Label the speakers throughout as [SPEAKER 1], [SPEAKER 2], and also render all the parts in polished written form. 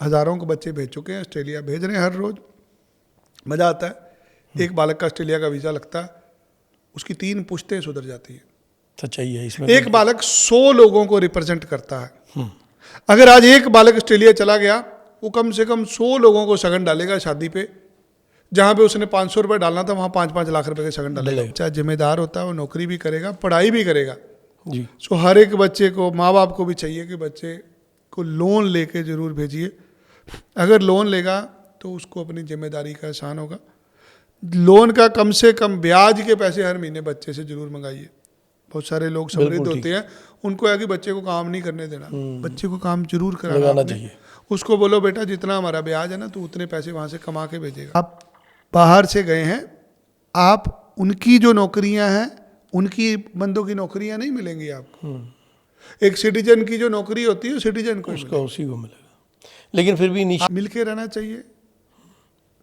[SPEAKER 1] हज़ारों को बच्चे भेज चुके हैं, ऑस्ट्रेलिया भेज रहे हैं हर रोज़। मज़ा आता है। एक बालक का ऑस्ट्रेलिया का वीज़ा लगता है, उसकी 3 पुश्तें सुधर जाती हैं।
[SPEAKER 2] सच्चाई है इसमें।
[SPEAKER 1] एक बालक 100 लोगों को रिप्रेजेंट करता है। अगर आज एक बालक ऑस्ट्रेलिया चला गया, वो कम से कम 100 लोगों को शगन डालेगा शादी पे। जहाँ पे उसने 500 रुपये डालना था, वहाँ 5-5 लाख रुपए के शगन डालेगा। चाहे जिम्मेदार होता है, वो नौकरी भी करेगा, पढ़ाई भी करेगा
[SPEAKER 2] जी।
[SPEAKER 1] सो हर एक बच्चे को, माँ बाप को भी चाहिए कि बच्चे को लोन लेके ज़रूर भेजिए। अगर लोन लेगा तो उसको अपनी जिम्मेदारी का एहसान होगा। लोन का कम से कम ब्याज के पैसे हर महीने बच्चे से जरूर मंगाइए। बहुत सारे लोग समृद्ध होते हैं, उनको है कि बच्चे को काम नहीं करने देना। बच्चे को काम जरूर कराना चाहिए। उसको बोलो बेटा जितना हमारा ब्याज है ना, तो उतने पैसे वहाँ से कमा के भेजेगा। आप बाहर से गए हैं, आप उनकी जो नौकरियां हैं, उनकी बंदों की नौकरियां नहीं मिलेंगी आपको। एक सिटीजन की जो नौकरी होती है, सिटीजन को
[SPEAKER 2] उसका उसी को मिलेगा। लेकिन फिर भी
[SPEAKER 1] मिल के रहना चाहिए,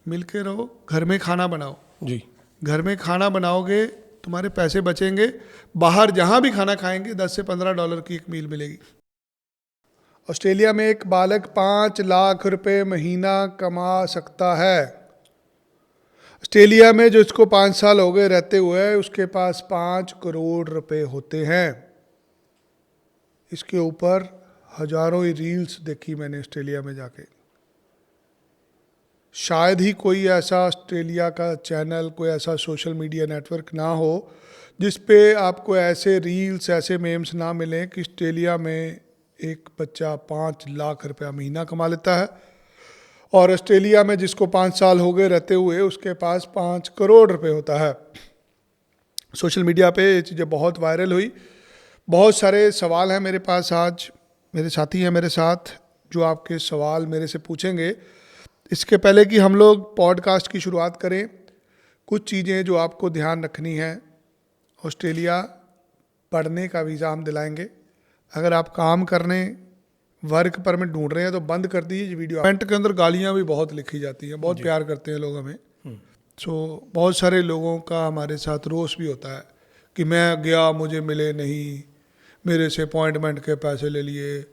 [SPEAKER 1] मिल के रहो। घर में खाना बनाओ
[SPEAKER 2] जी।
[SPEAKER 1] घर में खाना बनाओगे, तुम्हारे पैसे बचेंगे। बाहर जहाँ भी खाना खाएंगे $10 से $15 की एक मील मिलेगी। ऑस्ट्रेलिया में एक बालक 5 लाख रुपए महीना कमा सकता है। ऑस्ट्रेलिया में जो इसको 5 साल हो गए रहते हुए, उसके पास 5 करोड़ रुपए होते हैं। इसके ऊपर हजारों ही रील्स देखी मैंने ऑस्ट्रेलिया में जाके। शायद ही कोई ऐसा ऑस्ट्रेलिया का चैनल, कोई ऐसा सोशल मीडिया नेटवर्क ना हो जिस पे आपको ऐसे रील्स, ऐसे मेम्स ना मिलें कि ऑस्ट्रेलिया में एक बच्चा 5 लाख रुपया महीना कमा लेता है, और ऑस्ट्रेलिया में जिसको 5 साल हो गए रहते हुए, उसके पास 5 करोड़ रुपए होता है। सोशल मीडिया पे ये चीज़ें बहुत वायरल हुई। बहुत सारे सवाल हैं मेरे पास। आज मेरे साथी हैं मेरे साथ जो आपके सवाल मेरे से पूछेंगे। इसके पहले कि हम लोग पॉडकास्ट की शुरुआत करें, कुछ चीज़ें जो आपको ध्यान रखनी है। ऑस्ट्रेलिया पढ़ने का वीज़ा हम दिलाएंगे। अगर आप काम करने, वर्क परमिट ढूंढ रहे हैं तो बंद कर दीजिए वीडियो। कमेंट के अंदर गालियाँ भी बहुत लिखी जाती हैं, बहुत प्यार करते हैं लोग हमें। बहुत सारे लोगों का हमारे साथ रोष भी होता है कि मैं गया, मुझे मिले नहीं, मेरे से अपॉइंटमेंट के पैसे ले लिए।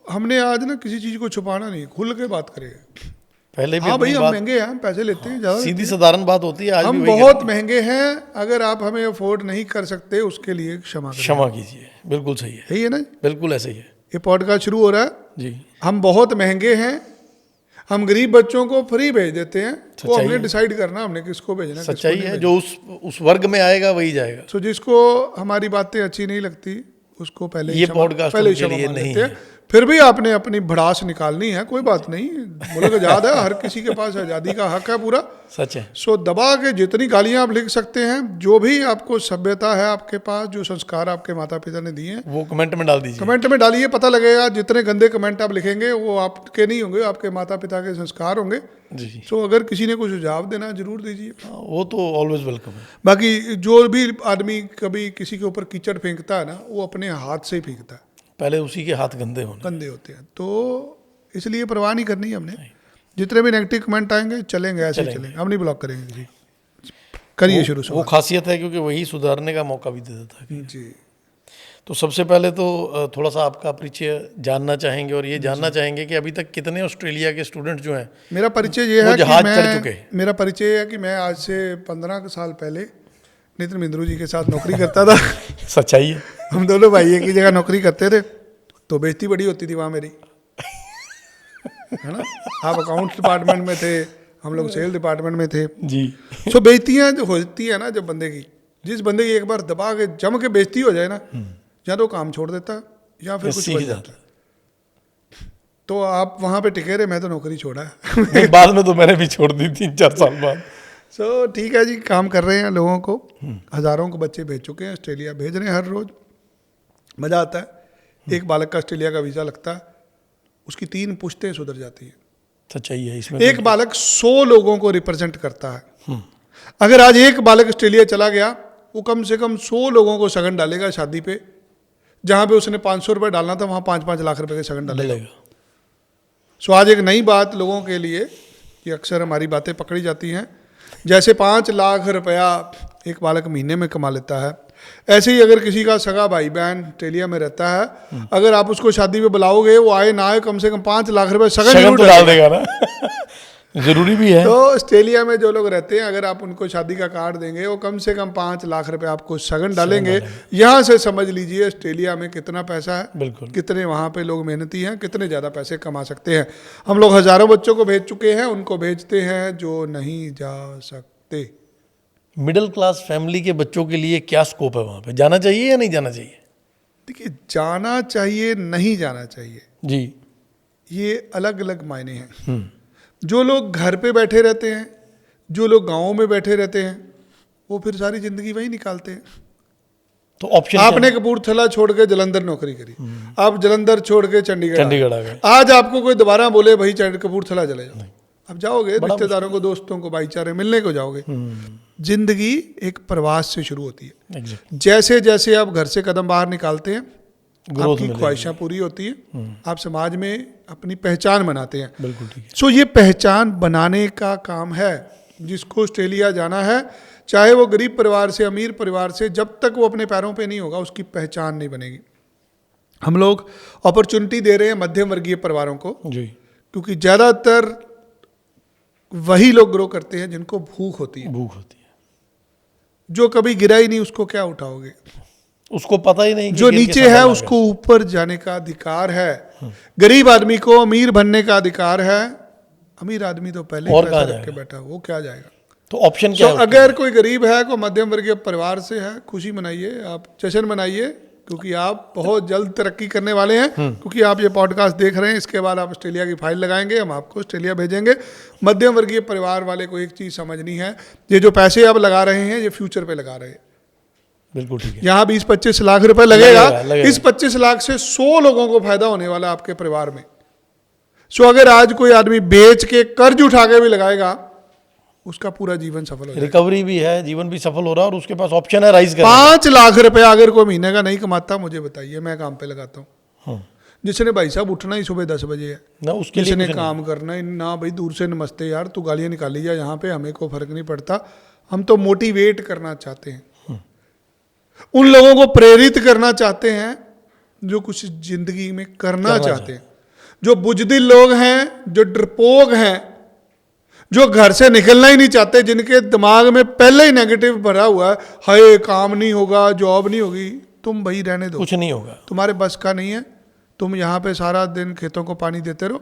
[SPEAKER 1] हमने आज ना किसी चीज़ को छुपाना नहीं, खुल के बात करेंगे।
[SPEAKER 2] पहले भी
[SPEAKER 1] हाँ भाई, हम महंगे हैं, हम पैसे लेते हैं ज़्यादा,
[SPEAKER 2] सीधी साधारण बात होती है। आज
[SPEAKER 1] हम बहुत महंगे हैं। अगर आप हमें अफोर्ड नहीं कर सकते, उसके लिए क्षमा
[SPEAKER 2] कीजिए। बिल्कुल सही है,
[SPEAKER 1] यही है ना?
[SPEAKER 2] बिल्कुल ऐसे ही है।
[SPEAKER 1] ये पॉडकास्ट शुरू हो रहा है
[SPEAKER 2] जी।
[SPEAKER 1] हम बहुत महंगे हैं, हम गरीब बच्चों को फ्री भेज देते हैं। वो हमने डिसाइड करना हमने किसको भेजना।
[SPEAKER 2] सच्चाई है, जो उस वर्ग में आएगा वही जाएगा।
[SPEAKER 1] जिसको हमारी बातें अच्छी नहीं लगती, उसको पहले
[SPEAKER 2] ये पॉडकास्ट
[SPEAKER 1] पहले
[SPEAKER 2] के लिए नहीं है।
[SPEAKER 1] फिर भी आपने अपनी भड़ास निकालनी है, कोई बात नहीं। मुल्क आज़ाद है, हर किसी के पास आज़ादी का हक है पूरा।
[SPEAKER 2] सच है।
[SPEAKER 1] दबा के जितनी गालियां आप लिख सकते हैं, जो भी आपको सभ्यता है आपके पास, जो संस्कार आपके माता पिता ने दिए हैं,
[SPEAKER 2] वो कमेंट में डाल दीजिए। कमेंट
[SPEAKER 1] में डालिए, पता लगेगा। जितने गंदे कमेंट आप लिखेंगे वो आपके नहीं होंगे, आपके माता पिता के संस्कार होंगे जी। अगर किसी ने कुछ सुझाव देना जरूर दीजिए,
[SPEAKER 2] वो तो ऑलवेज वेलकम है।
[SPEAKER 1] बाकी जो भी आदमी कभी किसी के ऊपर कीचड़ फेंकता है ना, वो अपने हाथ से ही फेंकता है।
[SPEAKER 2] पहले उसी के हाथ गंदे होते
[SPEAKER 1] हैं। तो इसलिए परवाह नहीं करनी हमने। जितने भी नेगेटिव कमेंट आएंगे चलेंगे, ऐसे चलेंगे, हम नहीं ब्लॉक करेंगे जी। करिए शुरू।
[SPEAKER 2] वो खासियत है, क्योंकि वही सुधारने का मौका भी दे देता है जी। तो सबसे पहले तो थोड़ा सा आपका परिचय जानना चाहेंगे, और ये जानना चाहेंगे कि अभी तक कितने ऑस्ट्रेलिया के स्टूडेंट जो हैं।
[SPEAKER 1] मेरा परिचय ये है कि मेरा परिचय है कि मैं आज से 15 साल पहले नितिन मिंद्रू जी के साथ नौकरी करता था।
[SPEAKER 2] सच्चाई है।
[SPEAKER 1] हम दोनों भाई एक ही जगह नौकरी करते थे, तो बेइज्जती बड़ी होती थी वहाँ मेरी, है ना? आप अकाउंट्स डिपार्टमेंट में थे, हम लोग सेल डिपार्टमेंट में थे जी। बेइज्जतियाँ जो होती है ना, जब बंदे की, जिस बंदे की एक बार दबा के जम के बेइज्जती हो जाए ना, या तो काम छोड़ देता है या फिर कुछ बन जाता है। तो आप वहाँ पे टिके रहे, मैं तो नौकरी छोड़ा है।
[SPEAKER 2] बाद में तो मैंने भी छोड़ दी 3-4 साल बाद।
[SPEAKER 1] ठीक है जी, काम कर रहे हैं लोगों को, हज़ारों को बच्चे भेज चुके हैं, ऑस्ट्रेलिया भेज रहे हैं हर रोज़। मज़ा आता है। एक बालक का ऑस्ट्रेलिया का वीज़ा लगता है, उसकी 3 पुश्तें सुधर जाती हैं।
[SPEAKER 2] सच्चाई है इसमें।
[SPEAKER 1] एक बालक 100 लोगों को रिप्रेजेंट करता है। अगर आज एक बालक ऑस्ट्रेलिया चला गया, वो कम से कम 100 लोगों को शगन डालेगा शादी पे। जहाँ पे उसने 500 रुपये डालना था, वहाँ 5-5 लाख रुपए के शगन डालेगा। आज एक नई बात लोगों के लिए कि अक्सर हमारी बातें पकड़ी जाती हैं। जैसे 5 लाख रुपया एक बालक महीने में कमा लेता है, ऐसे ही अगर किसी का सगा भाई बहन ऑस्ट्रेलिया में रहता है, अगर आप उसको शादी पे बुलाओगे, वो आए ना आए, कम से कम 5 लाख रुपए सगन
[SPEAKER 2] शगन
[SPEAKER 1] जरूर
[SPEAKER 2] तो डाल
[SPEAKER 1] डालेगा।
[SPEAKER 2] देगा ना। जरूरी भी है।
[SPEAKER 1] तो ऑस्ट्रेलिया में जो लोग रहते हैं, अगर आप उनको शादी का कार्ड देंगे, वो कम से कम 5 लाख रुपए आपको सगन डालेंगे। यहाँ से समझ लीजिए ऑस्ट्रेलिया में कितना पैसा है,
[SPEAKER 2] बिल्कुल।
[SPEAKER 1] कितने वहाँ पे लोग मेहनती हैं, कितने ज़्यादा पैसे कमा सकते हैं। हम लोग हज़ारों बच्चों को भेज चुके हैं, उनको भेजते हैं जो नहीं जा सकते।
[SPEAKER 2] मिडिल क्लास फैमिली के बच्चों के लिए क्या स्कोप है वहाँ पे, जाना चाहिए या नहीं जाना चाहिए?
[SPEAKER 1] देखिए, जाना चाहिए नहीं जाना चाहिए,
[SPEAKER 2] जी।
[SPEAKER 1] ये अलग अलग मायने हैं। जो लोग घर पे बैठे रहते हैं, जो लोग गाँव में बैठे रहते हैं, वो फिर सारी ज़िंदगी वही निकालते हैं।
[SPEAKER 2] तो ऑप्शन
[SPEAKER 1] आपने कपूरथला छोड़ के जलंधर नौकरी करी, आप जलंधर छोड़ के चंडीगढ़
[SPEAKER 2] आ गए।
[SPEAKER 1] आज आपको कोई दोबारा बोले भाई कपूरथला चले जाओ, अब जाओगे रिश्तेदारों को, दोस्तों को, भाईचारे मिलने को जाओगे। जिंदगी एक प्रवास से शुरू होती है। जैसे जैसे आप घर से कदम बाहर निकालते हैं, आपकी ख्वाहिशां पूरी होती है, आप समाज में अपनी पहचान बनाते हैं।
[SPEAKER 2] बिल्कुल ठीक है।
[SPEAKER 1] सो ये पहचान बनाने का काम है। जिसको ऑस्ट्रेलिया जाना है, चाहे वो गरीब परिवार से, अमीर परिवार से, जब तक वो अपने पैरों पे नहीं होगा, उसकी पहचान नहीं बनेगी। हम लोग अपॉर्चुनिटी दे रहे हैं मध्यम वर्गीय परिवारों को
[SPEAKER 2] जी,
[SPEAKER 1] क्योंकि ज़्यादातर वही लोग ग्रो करते हैं जिनको भूख होती है।
[SPEAKER 2] भूख होती है।
[SPEAKER 1] जो कभी गिरा ही नहीं उसको क्या उठाओगे?
[SPEAKER 2] उसको पता ही नहीं कि
[SPEAKER 1] जो
[SPEAKER 2] गिर के
[SPEAKER 1] नीचे
[SPEAKER 2] संभल
[SPEAKER 1] है
[SPEAKER 2] आएगा।
[SPEAKER 1] उसको ऊपर जाने का अधिकार है। गरीब आदमी को अमीर बनने का अधिकार है। अमीर आदमी तो पहले
[SPEAKER 2] और
[SPEAKER 1] ही
[SPEAKER 2] कहाँ
[SPEAKER 1] पैसा रख के
[SPEAKER 2] जाएगा?
[SPEAKER 1] बैठा, वो क्या जाएगा?
[SPEAKER 2] तो ऑप्शन क्या
[SPEAKER 1] तो
[SPEAKER 2] है?
[SPEAKER 1] अगर कोई गरीब है, कोई मध्यम वर्गीय परिवार से है, खुशी मनाइए, आप जश्न मनाइए, क्योंकि आप बहुत जल्द तरक्की करने वाले हैं। क्योंकि आप ये पॉडकास्ट देख रहे हैं, इसके बाद आप ऑस्ट्रेलिया की फाइल लगाएंगे, हम आपको ऑस्ट्रेलिया भेजेंगे। मध्यम वर्गीय परिवार वाले को एक चीज़ समझनी है, ये जो पैसे आप लगा रहे हैं, ये फ्यूचर पे लगा रहे हैं।
[SPEAKER 2] बिल्कुल ठीक है।
[SPEAKER 1] यहाँ 20-25 लाख रुपए लगेगा,
[SPEAKER 2] लगेगा।
[SPEAKER 1] इस 25 लाख से 100 लोगों को फायदा होने वाला है आपके परिवार में। सो अगर आज कोई आदमी बेच के कर्ज उठा के भी लगाएगा, उसका पूरा जीवन सफल हो जाएगा।
[SPEAKER 2] रिकवरी भी है, जीवन भी सफल हो रहा है और उसके पास ऑप्शन है राइज करने
[SPEAKER 1] 5 लाख रुपए अगर कोई महीने का नहीं कमाता, मुझे बताइए, मैं काम पे लगाता हूँ। जिसने भाई साहब उठना ही सुबह 10 बजे है
[SPEAKER 2] ना, उसके लिए
[SPEAKER 1] जिसने
[SPEAKER 2] कुछ
[SPEAKER 1] काम करना है ना, भाई दूर से नमस्ते यार, तू गालियाँ निकाली जा यहाँ पे, हमें को फर्क नहीं पड़ता। हम तो मोटिवेट करना चाहते हैं, उन लोगों को प्रेरित करना चाहते हैं जो कुछ जिंदगी में करना चाहते हैं। जो बुजदिल लोग हैं, जो डरपोक हैं, जो घर से निकलना ही नहीं चाहते, जिनके दिमाग में पहले ही नेगेटिव भरा हुआ है, हाय काम नहीं होगा, जॉब नहीं होगी, तुम भाई रहने दो,
[SPEAKER 2] कुछ नहीं होगा,
[SPEAKER 1] तुम्हारे बस का नहीं है। तुम यहाँ पे सारा दिन खेतों को पानी देते रहो,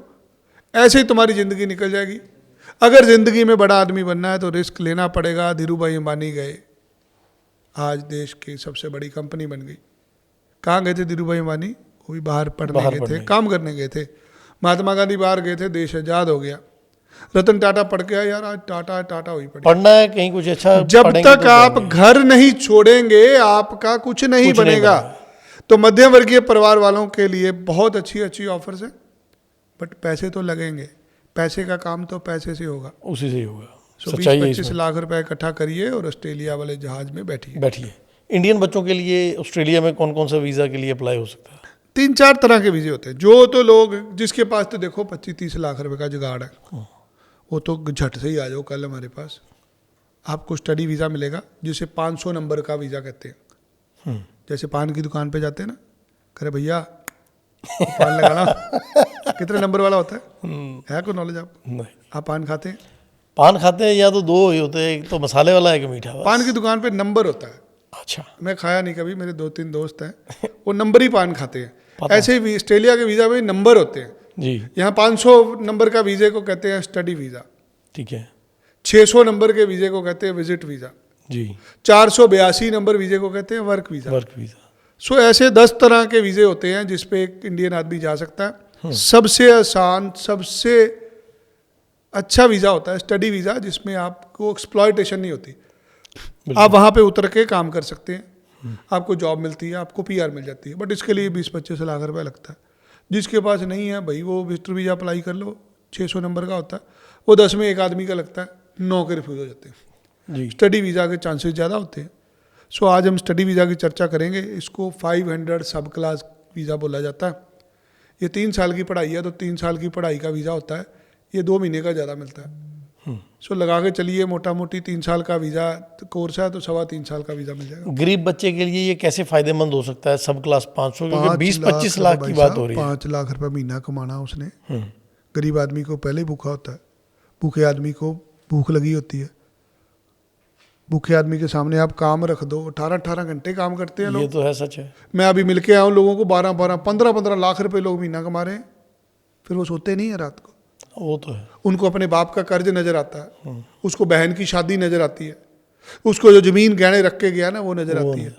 [SPEAKER 1] ऐसे ही तुम्हारी ज़िंदगी निकल जाएगी। अगर ज़िंदगी में बड़ा आदमी बनना है तो रिस्क लेना पड़ेगा। धीरू भाई अंबानी गए, आज देश की सबसे बड़ी कंपनी बन गई। कहाँ गए थे धीरू भाई अंबानी? वो भी बाहर पढ़ने गए थे, काम करने गए थे। महात्मा गांधी बाहर गए थे, देश आज़ाद हो गया। रतन टाटा पढ़ के आया, यार आज टाटा हुई पड़ी।
[SPEAKER 2] पढ़ना है कहीं कुछ अच्छा,
[SPEAKER 1] जब तक आप घर नहीं छोड़ेंगे, आपका कुछ नहीं बनेगा। तो मध्यम वर्गीय परिवार वालों के लिए बहुत अच्छी अच्छी ऑफर्स हैं, बट पैसे तो लगेंगे। पैसे का काम तो पैसे से होगा,
[SPEAKER 2] उसी से ही होगा।
[SPEAKER 1] 20-25 लाख रुपए इकट्ठा करिए और ऑस्ट्रेलिया वाले जहाज में बैठिए।
[SPEAKER 2] इंडियन बच्चों के लिए ऑस्ट्रेलिया में कौन कौन सा वीज़ा के लिए अप्लाई हो सकता है?
[SPEAKER 1] 3-4 तरह के वीज़े होते हैं। जो तो लोग जिसके पास तो देखो 25-30 लाख रुपए का जुगाड़ है, वो तो झट से ही आ जाओ कल हमारे पास। आपको स्टडी वीज़ा मिलेगा, जिसे 500 नंबर का वीज़ा कहते हैं। जैसे पान की दुकान पे जाते हैं ना, करे भैया पान लगाना, कितने नंबर वाला होता है कोई नॉलेज आपको?
[SPEAKER 2] नहीं।
[SPEAKER 1] आप पान खाते हैं?
[SPEAKER 2] पान खाते हैं या तो 2 ही होते हैं, एक तो मसाले वाला है, एक मीठा वाला।
[SPEAKER 1] पान की दुकान पे नंबर होता है।
[SPEAKER 2] अच्छा,
[SPEAKER 1] मैं खाया नहीं कभी, मेरे 2-3 दोस्त हैं, वो नंबर ही पान खाते हैं। ऐसे ही ऑस्ट्रेलिया के वीज़ा में नंबर होते हैं
[SPEAKER 2] जी।
[SPEAKER 1] यहाँ 500 नंबर का वीज़े को कहते हैं स्टडी वीज़ा,
[SPEAKER 2] ठीक है।
[SPEAKER 1] 600 नंबर के वीज़े को कहते हैं विजिट वीज़ा,
[SPEAKER 2] जी।
[SPEAKER 1] 482 नंबर वीज़े को कहते हैं work visa.
[SPEAKER 2] Work visa.
[SPEAKER 1] So ऐसे 10 तरह के वीज़े होते हैं जिस पे एक इंडियन आदमी जा सकता है। सबसे आसान, सबसे अच्छा वीज़ा होता है स्टडी वीज़ा, जिसमें आपको एक्सप्लॉयटेशन नहीं होती। आप वहाँ पे उतर के काम कर सकते हैं, आपको जॉब मिलती है, आपको PR मिल जाती है। बट इसके लिए 20-25 लाख रुपए लगता है। जिसके पास नहीं है भाई, वो विजिटर वीज़ा अप्लाई कर लो, 600 नंबर का होता है, वो 10 में एक आदमी का लगता है, 9 के रिफ्यूज़ हो जाते हैं
[SPEAKER 2] जी।
[SPEAKER 1] स्टडी वीज़ा के चांसेस ज़्यादा होते हैं। सो आज हम स्टडी वीज़ा की चर्चा करेंगे। इसको 500 सब क्लास वीज़ा बोला जाता है। ये 3 साल की पढ़ाई है, तो 3 साल की पढ़ाई का वीज़ा होता है। ये 2 महीने का ज़्यादा मिलता है। सो लगा के चलिए मोटा मोटी 3 साल का वीज़ा कोर्स है तो 3.25 साल का वीज़ा मिल जाएगा।
[SPEAKER 2] गरीब बच्चे के लिए ये कैसे फायदेभूत हो सकता है? सब क्लास 500, क्योंकि 20-25 लाख की बात हो रही है।
[SPEAKER 1] 5 लाख रुपए महीना कमाना उसने। गरीब आदमी को पहले भूखा होता है, भूखे आदमी को भूख लगी होती है। भूखे आदमी के सामने आप काम रख दो, 18 घंटे काम करते हैं लोग।
[SPEAKER 2] ये तो है, सच है।
[SPEAKER 1] मैं अभी मिल के आया हूँ लोगों को, 15 लाख रुपए लोग महीना कमा रहे हैं, फिर वो सोते नहीं है रात को।
[SPEAKER 2] वो तो है।
[SPEAKER 1] उनको अपने बाप का कर्ज नजर आता है, उसको बहन की शादी नजर आती है, उसको जो जमीन गहने रख के गया ना वो नजर आती है।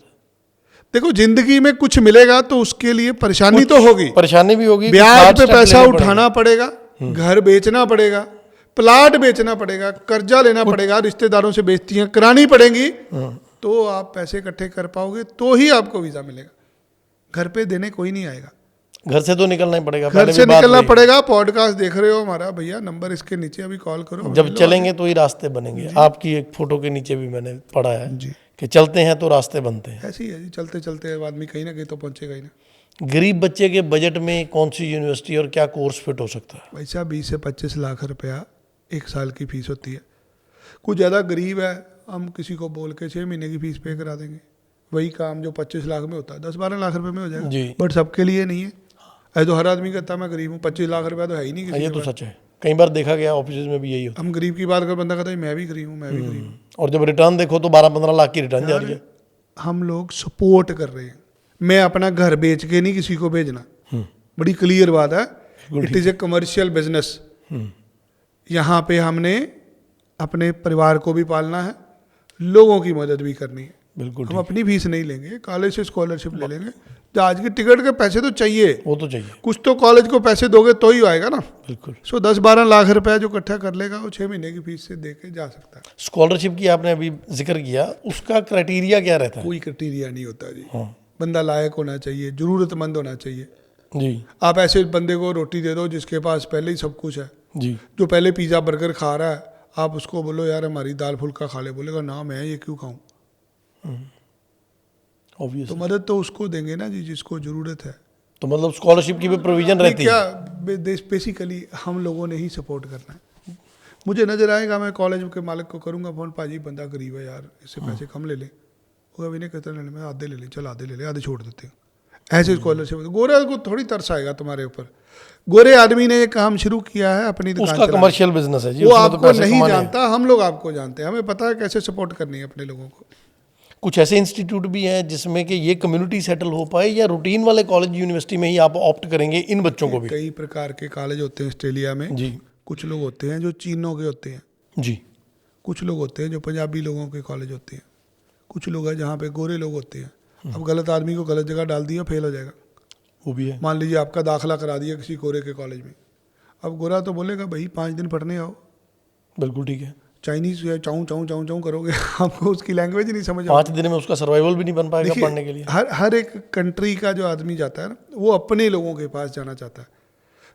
[SPEAKER 1] देखो जिंदगी में कुछ मिलेगा तो उसके लिए परेशानी तो होगी,
[SPEAKER 2] परेशानी भी होगी,
[SPEAKER 1] ब्याज पे पैसा उठाना पड़ेगा, घर बेचना पड़ेगा, प्लाट बेचना पड़ेगा, कर्जा लेना पड़ेगा, रिश्तेदारों से बेइज्जतियां करानी पड़ेंगी, तो आप पैसे इकट्ठे कर पाओगे तो ही आपको वीजा मिलेगा। घर पे देने कोई नहीं आएगा,
[SPEAKER 2] घर से तो निकलना ही पड़ेगा,
[SPEAKER 1] घर से निकलना पड़ेगा। पॉडकास्ट देख रहे हो हमारा, भैया नंबर इसके नीचे अभी कॉल करो।
[SPEAKER 2] जब चलेंगे तो ही रास्ते बनेंगे। आपकी एक फोटो के नीचे भी मैंने पढ़ा है
[SPEAKER 1] जी
[SPEAKER 2] कि चलते हैं तो रास्ते बनते हैं।
[SPEAKER 1] ऐसे ही है जी, चलते चलते आदमी कहीं ना कहीं तो पहुंचेगा ही ना।
[SPEAKER 2] गरीब बच्चे के बजट में कौन सी यूनिवर्सिटी और क्या कोर्स फिट हो सकता है?
[SPEAKER 1] भाई साहब 20 से 25 लाख रुपया 1 साल की फीस होती है। कुछ ज़्यादा गरीब है, हम किसी को बोल के 6 महीने की फीस पे करा देंगे, वही काम जो 25 लाख में होता है 10-12 लाख रुपए में हो जाएगा
[SPEAKER 2] जी।
[SPEAKER 1] बट सबके लिए नहीं है। ऐसे तो हर आदमी कहता है मैं गरीब हूँ, 25 लाख रुपया तो है ही नहीं किसी
[SPEAKER 2] ये
[SPEAKER 1] के
[SPEAKER 2] तो
[SPEAKER 1] पास।
[SPEAKER 2] सच है, कई बार देखा गया ऑफिस में भी यही होता
[SPEAKER 1] हम गरीब की बात कर, बंदा कहता है मैं भी गरीब हूँ, मैं भी गरीब हूँ।
[SPEAKER 2] है। और जब रिटर्न देखो तो 12-15 लाख की रिटर्न जा रही है।
[SPEAKER 1] हम लोग सपोर्ट कर रहे हैं। मैं अपना घर बेच के नहीं किसी को भेजना, बड़ी क्लियर बात है। It is a commercial business. यहाँ पे हमने अपने परिवार को भी पालना है, लोगों की मदद भी करनी है।
[SPEAKER 2] बिल्कुल
[SPEAKER 1] हम अपनी फीस नहीं लेंगे, कॉलेज से स्कॉलरशिप ले लेंगे। जहाज की टिकट के पैसे तो चाहिए,
[SPEAKER 2] वो तो चाहिए,
[SPEAKER 1] कुछ तो कॉलेज को पैसे दोगे तो ही आएगा ना।
[SPEAKER 2] बिल्कुल।
[SPEAKER 1] सो 10-12 लाख रुपया जो इकट्ठा कर लेगा वो 6 महीने की फीस से दे के जा सकता है।
[SPEAKER 2] स्कॉलरशिप की आपने अभी जिक्र किया, उसका क्राइटेरिया क्या रहता है?
[SPEAKER 1] कोई क्राइटेरिया नहीं होता जी। बंदा लायक होना चाहिए, जरूरतमंद होना चाहिए
[SPEAKER 2] जी।
[SPEAKER 1] आप ऐसे बंदे को रोटी दे दो जिसके पास पहले ही सब कुछ है,
[SPEAKER 2] जी।
[SPEAKER 1] जो पहले पिज़्ज़ा बर्गर खा रहा है, आप उसको बोलो यार हमारी दाल फुल्का खा ले, बोलेगा ना मैं ये क्यों खाऊं।
[SPEAKER 2] ऑब्वियस।
[SPEAKER 1] तो मदद तो उसको देंगे ना जी जिसको ज़रूरत है।
[SPEAKER 2] तो मतलब स्कॉलरशिप की भी प्रोविजन रहती है?
[SPEAKER 1] क्या बेसिकली हम लोगों ने ही सपोर्ट करना है। मुझे नज़र आएगा, मैं कॉलेज के मालिक को करूँगा फ़ोन, पाजी बंदा गरीब है यार, इससे पैसे कम ले लें। वो अभी नहीं कहते ले, मैं आधे ले लें, चल आधे ले लें, आधे छोड़ देते हैं। ऐसे स्कॉलरशिप गोरे को थोड़ी तरस आएगा तुम्हारे ऊपर। गोरे आदमी ने ये काम शुरू किया है अपनी दुकान
[SPEAKER 2] उसका कमर्शियल बिजनेस है जी,
[SPEAKER 1] वो
[SPEAKER 2] उसमें तो
[SPEAKER 1] आपको
[SPEAKER 2] पैसे
[SPEAKER 1] नहीं
[SPEAKER 2] कमाने हैं।
[SPEAKER 1] जानता, हम लोग आपको जानते हैं, हमें पता है कैसे सपोर्ट करनी है अपने लोगों को।
[SPEAKER 2] कुछ ऐसे इंस्टीट्यूट भी हैं जिसमें कि ये कम्युनिटी सेटल हो पाए, या रूटीन वाले कॉलेज यूनिवर्सिटी में ही आप ऑप्ट करेंगे इन बच्चों को भी?
[SPEAKER 1] कई प्रकार के कॉलेज होते हैं ऑस्ट्रेलिया में
[SPEAKER 2] जी।
[SPEAKER 1] कुछ लोग होते हैं जो चीनों के होते हैं,
[SPEAKER 2] जी।
[SPEAKER 1] कुछ लोग होते हैं जो पंजाबी लोगों के कॉलेज होते हैं, कुछ लोग हैं जहाँ पे गोरे लोग होते हैं। अब गलत आदमी को गलत जगह डाल दिया, फेल हो जाएगा।
[SPEAKER 2] वो भी है।
[SPEAKER 1] मान लीजिए आपका दाखिला करा दिया किसी गोरे के कॉलेज में, अब गोरा तो बोलेगा भाई 5 दिन पढ़ने आओ।
[SPEAKER 2] बिल्कुल ठीक है।
[SPEAKER 1] चाइनीज चाऊं चाऊं चाऊं चाऊं करोगे, आपको उसकी लैंग्वेज नहीं समझ
[SPEAKER 2] 5 दिन में उसका सर्वाइवल भी नहीं बन पाएगा
[SPEAKER 1] देखिए,
[SPEAKER 2] पढ़ने के लिए।
[SPEAKER 1] हर एक कंट्री का जो आदमी जाता है ना, वो अपने लोगों के पास जाना चाहता है।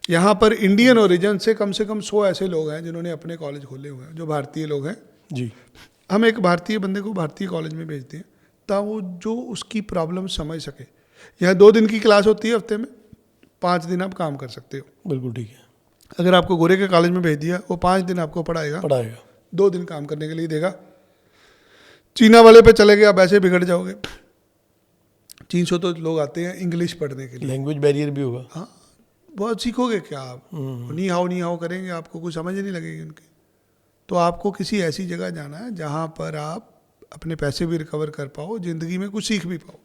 [SPEAKER 1] यहाँ पर इंडियन ओरिजिन से कम 100 ऐसे लोग हैं जिन्होंने अपने कॉलेज खोले हुए हैं, जो भारतीय लोग हैं।
[SPEAKER 2] जी।
[SPEAKER 1] हम एक भारतीय बंदे को भारतीय कॉलेज में भेजते हैं ताकि वो जो उसकी प्रॉब्लम समझ सके। यहाँ 2 दिन की क्लास होती है हफ्ते में, 5 दिन आप काम कर सकते हो।
[SPEAKER 2] बिल्कुल ठीक है।
[SPEAKER 1] अगर आपको गोरे के कॉलेज में भेज दिया, वो 5 दिन आपको पढ़ाएगा, 2 दिन काम करने के लिए देगा। चीना वाले पे चले गए, आप ऐसे बिगड़ जाओगे। 300 तो लोग आते हैं इंग्लिश पढ़ने के लिए,
[SPEAKER 2] लैंग्वेज बैरियर भी होगा।
[SPEAKER 1] हाँ बहुत सीखोगे क्या आप, नी हाउ करेंगे, आपको कुछ समझ नहीं लगेगी उनकी। तो आपको किसी ऐसी जगह जाना है जहाँ पर आप अपने पैसे भी रिकवर कर पाओ, ज़िंदगी में कुछ सीख भी पाओ।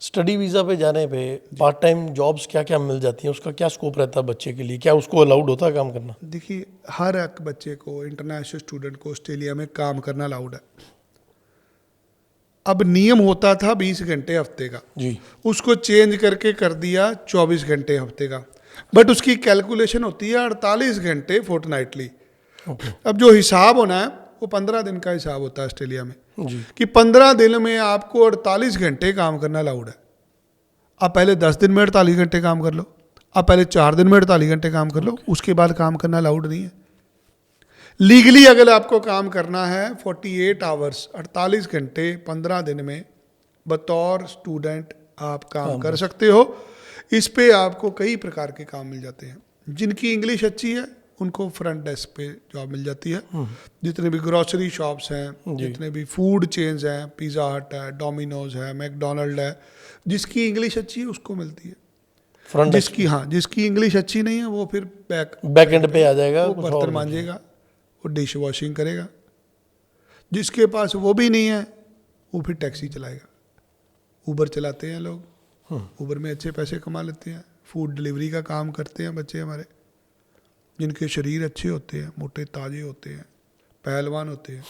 [SPEAKER 2] स्टडी वीज़ा पे जाने पे पार्ट टाइम जॉब्स क्या क्या मिल जाती हैं, उसका क्या स्कोप रहता है बच्चे के लिए? क्या उसको अलाउड होता है काम करना?
[SPEAKER 1] देखिए हर एक बच्चे को, इंटरनेशनल स्टूडेंट को ऑस्ट्रेलिया में काम करना अलाउड है। अब नियम होता था 20 घंटे हफ्ते का
[SPEAKER 2] जी।
[SPEAKER 1] उसको चेंज करके कर दिया 24 घंटे हफ्ते का, बट उसकी कैलकुलेशन होती है 48 घंटे फोर्टनाइटली। अब जो हिसाब होना है वो 15 दिन का हिसाब होता है ऑस्ट्रेलिया में
[SPEAKER 2] जी।
[SPEAKER 1] कि 15 दिन में आपको 48 घंटे काम करना अलाउड है। आप पहले 10 दिन में 48 घंटे काम कर लो, आप पहले 4 दिन में 48 घंटे काम कर लो, उसके बाद काम करना अलाउड नहीं है। लीगली अगर आपको काम करना है 48 आवर्स, 48 घंटे 15 दिन में बतौर स्टूडेंट आप काम कर सकते हो। इस पे आपको कई प्रकार के काम मिल जाते हैं। जिनकी इंग्लिश अच्छी है उनको फ्रंट डेस्क पे जॉब मिल जाती है। जितने भी ग्रोसरी शॉप्स हैं, जितने भी फूड चेन्स हैं, पिज़्ज़ा हट है, डोमिनोज है, मैकडोनल्ड है, जिसकी इंग्लिश अच्छी है उसको मिलती है।
[SPEAKER 2] फ्रंट
[SPEAKER 1] जिसकी इंग्लिश अच्छी नहीं है वो फिर
[SPEAKER 2] बैक एंड पे आ जाएगा,
[SPEAKER 1] वो
[SPEAKER 2] कुछ
[SPEAKER 1] बर्तन
[SPEAKER 2] और
[SPEAKER 1] मांजेगा, वो डिश वॉशिंग करेगा। जिसके पास वो भी नहीं है वो फिर टैक्सी चलाएगा। ऊबर चलाते हैं लोग, ऊबर में अच्छे पैसे कमा लेते हैं। फूड डिलीवरी का काम करते हैं बच्चे हमारे, जिनके शरीर अच्छे होते हैं, मोटे ताजे होते हैं, पहलवान होते हैं,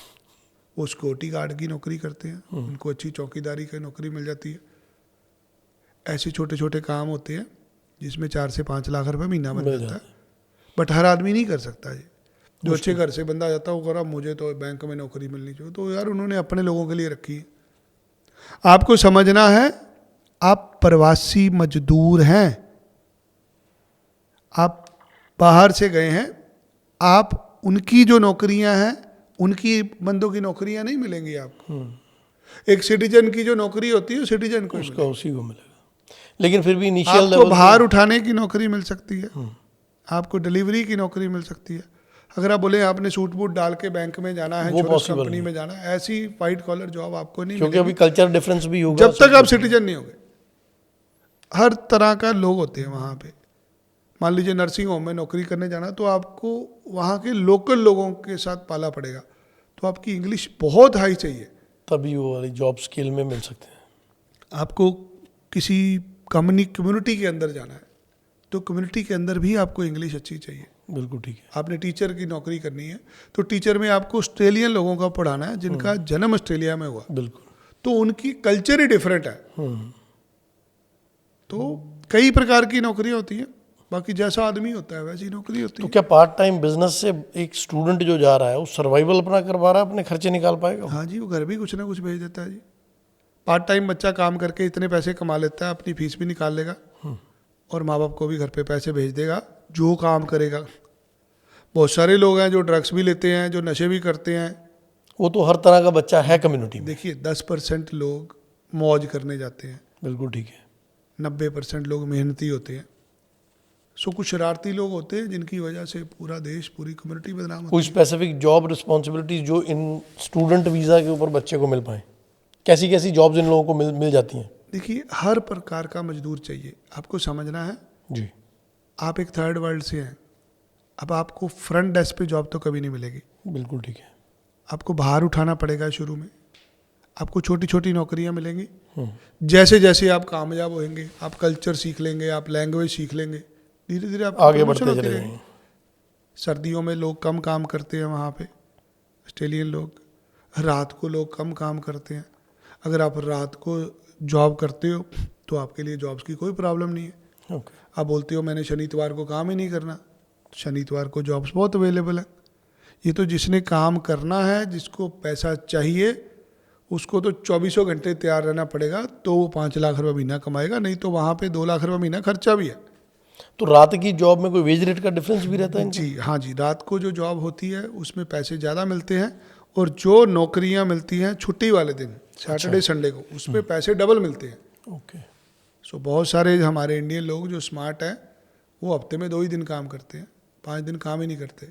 [SPEAKER 1] वो सिक्योरिटी गार्ड की नौकरी करते हैं, उनको अच्छी चौकीदारी की नौकरी मिल जाती है। ऐसे छोटे छोटे काम होते हैं जिसमें 4 से 5 लाख रुपए महीना बन जाता है। बट हर आदमी नहीं कर सकता जी। जो अच्छे घर से बंदा जाता है वो कह रहा मुझे तो बैंक में नौकरी मिलनी चाहिए, तो यार उन्होंने अपने लोगों के लिए रखी है। आपको समझना है आप प्रवासी मजदूर हैं, आप बाहर से गए हैं, आप उनकी जो नौकरियां हैं उनकी बंदों की नौकरियां नहीं मिलेंगी आपको। एक सिटीजन की जो नौकरी होती है सिटीजन को
[SPEAKER 2] उसका उसी को मिलेगा। लेकिन फिर भी इनिशियल
[SPEAKER 1] आपको भार उठाने की नौकरी मिल सकती है, आपको डिलीवरी की नौकरी मिल सकती है। अगर आप बोले आपने सूट बूट डाल के बैंक में जाना है, इंश्योरेंस कंपनी में जाना है, ऐसी वाइट कॉलर जॉब आपको नहीं
[SPEAKER 2] क्योंकि
[SPEAKER 1] मिलेगी,
[SPEAKER 2] अभी कल्चर डिफरेंस भी होगा
[SPEAKER 1] जब तक आप सिटीजन नहीं होगे। हर तरह का लोग होते हैं वहाँ पे। मान लीजिए नर्सिंग होम में नौकरी करने जाना तो आपको वहाँ के लोकल लोगों के साथ पाला पड़ेगा, तो आपकी इंग्लिश बहुत हाई चाहिए,
[SPEAKER 2] तभी वो वाली जॉब स्किल में मिल सकते हैं।
[SPEAKER 1] आपको किसी कम्युनिटी के अंदर जाना है तो कम्युनिटी के अंदर भी आपको इंग्लिश अच्छी चाहिए।
[SPEAKER 2] बिल्कुल ठीक है।
[SPEAKER 1] आपने टीचर की नौकरी करनी है तो टीचर में आपको ऑस्ट्रेलियन लोगों का पढ़ाना है जिनका जन्म ऑस्ट्रेलिया में हुआ,
[SPEAKER 2] बिल्कुल,
[SPEAKER 1] तो उनकी कल्चर ही डिफरेंट है। तो कई प्रकार की नौकरियां होती हैं, बाकी जैसा आदमी होता है वैसी नौकरी होती
[SPEAKER 2] तो
[SPEAKER 1] है।
[SPEAKER 2] क्या पार्ट टाइम बिजनेस से एक स्टूडेंट जो जा रहा है वो सर्वाइवल अपना करवा रहा है, अपने खर्चे निकाल पाएगा?
[SPEAKER 1] हाँ जी, वो घर भी कुछ ना कुछ भेज देता है जी। पार्ट टाइम बच्चा काम करके इतने पैसे कमा लेता है, अपनी फीस भी निकाल लेगा और माँ बाप को भी घर पे पैसे भेज देगा जो काम करेगा। बहुत सारे लोग हैं जो ड्रग्स भी लेते हैं, जो नशे भी करते हैं।
[SPEAKER 2] वो तो हर तरह का बच्चा है कम्युनिटी में।
[SPEAKER 1] देखिए 10% लोग मौज करने जाते हैं,
[SPEAKER 2] बिल्कुल ठीक है।
[SPEAKER 1] 90% लोग मेहनती होते हैं। सो कुछ शरारती लोग होते हैं जिनकी वजह से पूरा देश, पूरी कम्युनिटी बदनाम होती
[SPEAKER 2] कोई स्पेसिफिक जॉब रिस्पॉन्सिबिलिटीज जो इन स्टूडेंट वीज़ा के ऊपर बच्चे को मिल पाए? कैसी कैसी जॉब्स इन लोगों को मिल जाती हैं?
[SPEAKER 1] देखिए हर प्रकार का मजदूर चाहिए, आपको समझना है।
[SPEAKER 2] जी,
[SPEAKER 1] आप एक थर्ड वर्ल्ड से हैं, अब आपको फ्रंट डेस्क पे जॉब तो कभी नहीं मिलेगी।
[SPEAKER 2] बिल्कुल ठीक है।
[SPEAKER 1] आपको बाहर उठाना पड़ेगा शुरू में, आपको छोटी छोटी नौकरियां मिलेंगी। जैसे जैसे आप कामयाब होंगे, आप कल्चर सीख लेंगे, आप लैंग्वेज सीख लेंगे, धीरे धीरे आप
[SPEAKER 2] आगे बढ़ते चले जाएंगे।
[SPEAKER 1] सर्दियों में लोग कम काम करते हैं वहाँ पे, ऑस्ट्रेलियन लोग। रात को लोग कम काम करते हैं। अगर आप रात को जॉब करते हो तो आपके लिए जॉब्स की कोई प्रॉब्लम नहीं है।
[SPEAKER 2] ओके,
[SPEAKER 1] आप बोलते हो मैंने शनिवार को काम ही नहीं करना, शनिवार को जॉब्स बहुत अवेलेबल है। ये तो जिसने काम करना है, जिसको पैसा चाहिए, उसको तो 24 घंटे तैयार रहना पड़ेगा, तो वो 5 लाख रुपये महीना कमाएगा। नहीं तो वहाँ पे 2 लाख रुपये महीना खर्चा भी है।
[SPEAKER 2] तो रात की जॉब में कोई वेज रेट का डिफरेंस भी रहता है?
[SPEAKER 1] जी हाँ जी, रात को जो जॉब होती है उसमें पैसे ज़्यादा मिलते हैं, और जो नौकरियाँ मिलती हैं छुट्टी वाले दिन, सैटरडे संडे को, उस पर पैसे डबल मिलते हैं।
[SPEAKER 2] ओके।
[SPEAKER 1] सो बहुत सारे हमारे इंडियन लोग जो स्मार्ट हैं वो हफ्ते में 2 ही दिन काम करते हैं, 5 दिन काम ही नहीं करते।